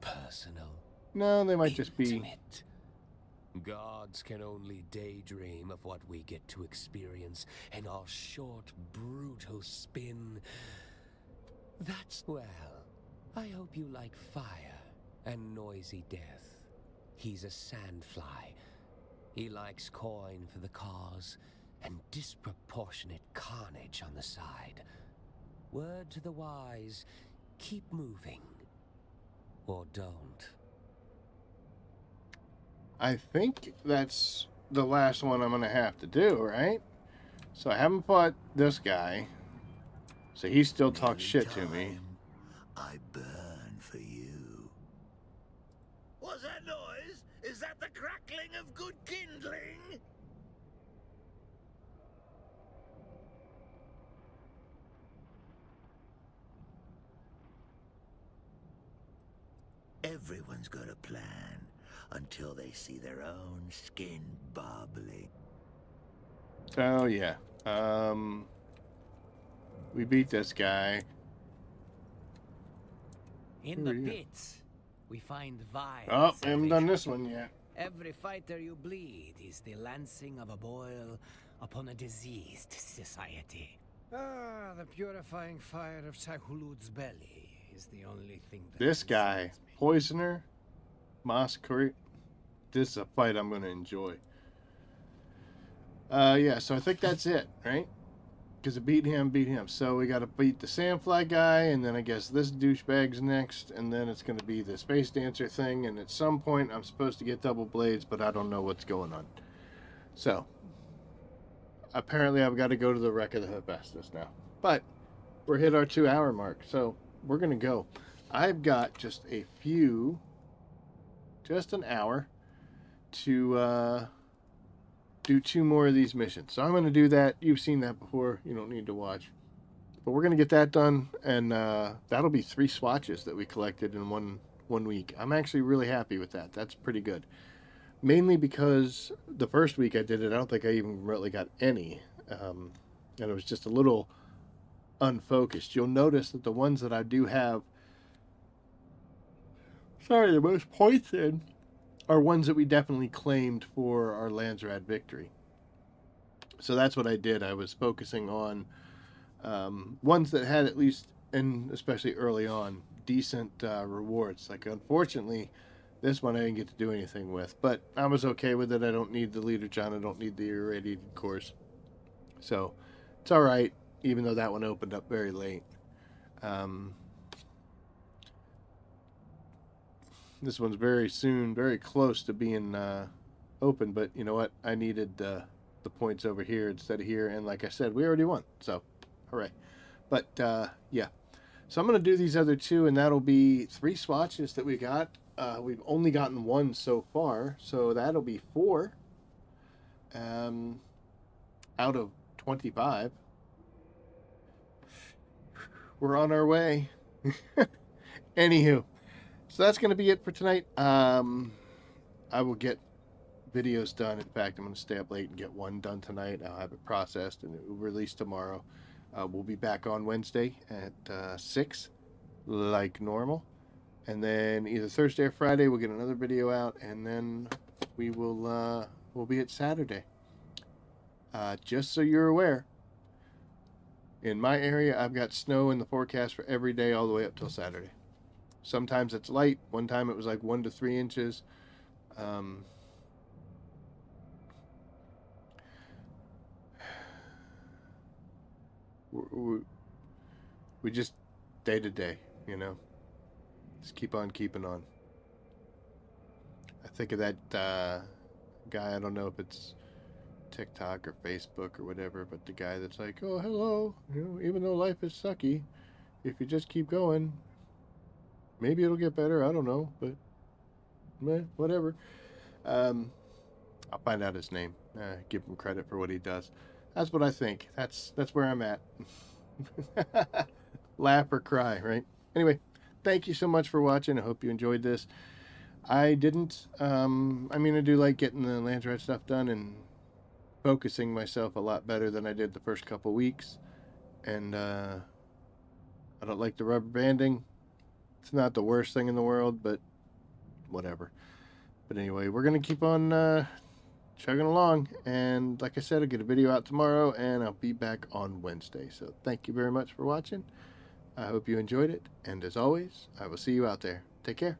S5: personal,
S1: No, they might just be.
S5: intimate. Gods can only daydream of what we get to experience in our short, brutal spin. That's well. I hope you like fire and noisy death. He's a sandfly. He likes coin for the cause and disproportionate carnage on the side. Word to the wise, keep moving. Or don't.
S1: I think that's the last one I'm going to have to do, right? So I haven't fought this guy. So he still talks shit to me.
S6: I burn for you. What's that noise? Is that the crackling of good kindling? Everyone's got a plan until they see their own skin bubbling.
S1: Oh, yeah. We beat this guy.
S7: In the pits, we find vials.
S1: Oh, I haven't done this one yet.
S7: Every fighter you bleed is the lancing of a boil upon a diseased society. Ah, the purifying fire of Sahulud's belly is the only thing that
S1: This guy,
S7: concerns me.
S1: Poisoner, Masquerade. This is a fight I'm going to enjoy. Yeah, so I think that's it, right? Because it beat him. So we got to beat the Sandfly guy, and then I guess this douchebag's next, and then it's going to be the Space Dancer thing, and at some point I'm supposed to get double blades, but I don't know what's going on. So, apparently I've got to go to the Wreck of the Hephaestus now. But, we're hit our 2-hour mark, so we're going to go. I've got just an hour to do 2 more of these missions. So I'm going to do that. You've seen that before. You don't need to watch. But we're going to get that done, and that'll be 3 swatches that we collected in one week. I'm actually really happy with that. That's pretty good. Mainly because the first week I did it, I don't think I even really got any. And it was just a little unfocused. You'll notice that the ones that I do have, the most points in, are ones that we definitely claimed for our Landsraad victory. So that's what I did. I was focusing on ones that had at least, and especially early on, decent rewards. Like, unfortunately, this one I didn't get to do anything with, but I was okay with it. I don't need the Leader John. I don't need the irradiated course. So it's all right, even though that one opened up very late. This one's very close to being open, but you know what? I needed the points over here instead of here, and like I said, we already won, so hooray. But yeah, so I'm going to do these other 2, and that'll be 3 swatches that we got. We've only gotten 1 so far, so that'll be 4 out of 25. We're on our way. Anywho. So that's going to be it for tonight. I will get videos done. In fact, I'm going to stay up late and get 1 done tonight. I'll have it processed and it will release tomorrow. We'll be back on Wednesday at 6, like normal. And then either Thursday or Friday, we'll get another video out. And then we will we'll be at Saturday. Just so you're aware, in my area, I've got snow in the forecast for every day all the way up till Saturday. Sometimes it's light. One time it was like 1 to 3 inches. We just day to day, you know. Just keep on keeping on. I think of that guy. I don't know if it's TikTok or Facebook or whatever, but the guy that's like, "Oh, hello. You know, even though life is sucky, if you just keep going, maybe it'll get better. I don't know, but whatever." I'll find out his name. Give him credit for what he does. That's what I think. That's where I'm at. Laugh or cry, right? Anyway, thank you so much for watching. I hope you enjoyed this. I didn't. I mean, I do like getting the Landsraad stuff done and focusing myself a lot better than I did the first couple weeks. And I don't like the rubber banding. It's not the worst thing in the world, but whatever. But anyway, we're going to keep on chugging along. And like I said, I'll get a video out tomorrow, and I'll be back on Wednesday. So thank you very much for watching. I hope you enjoyed it. And as always, I will see you out there. Take care.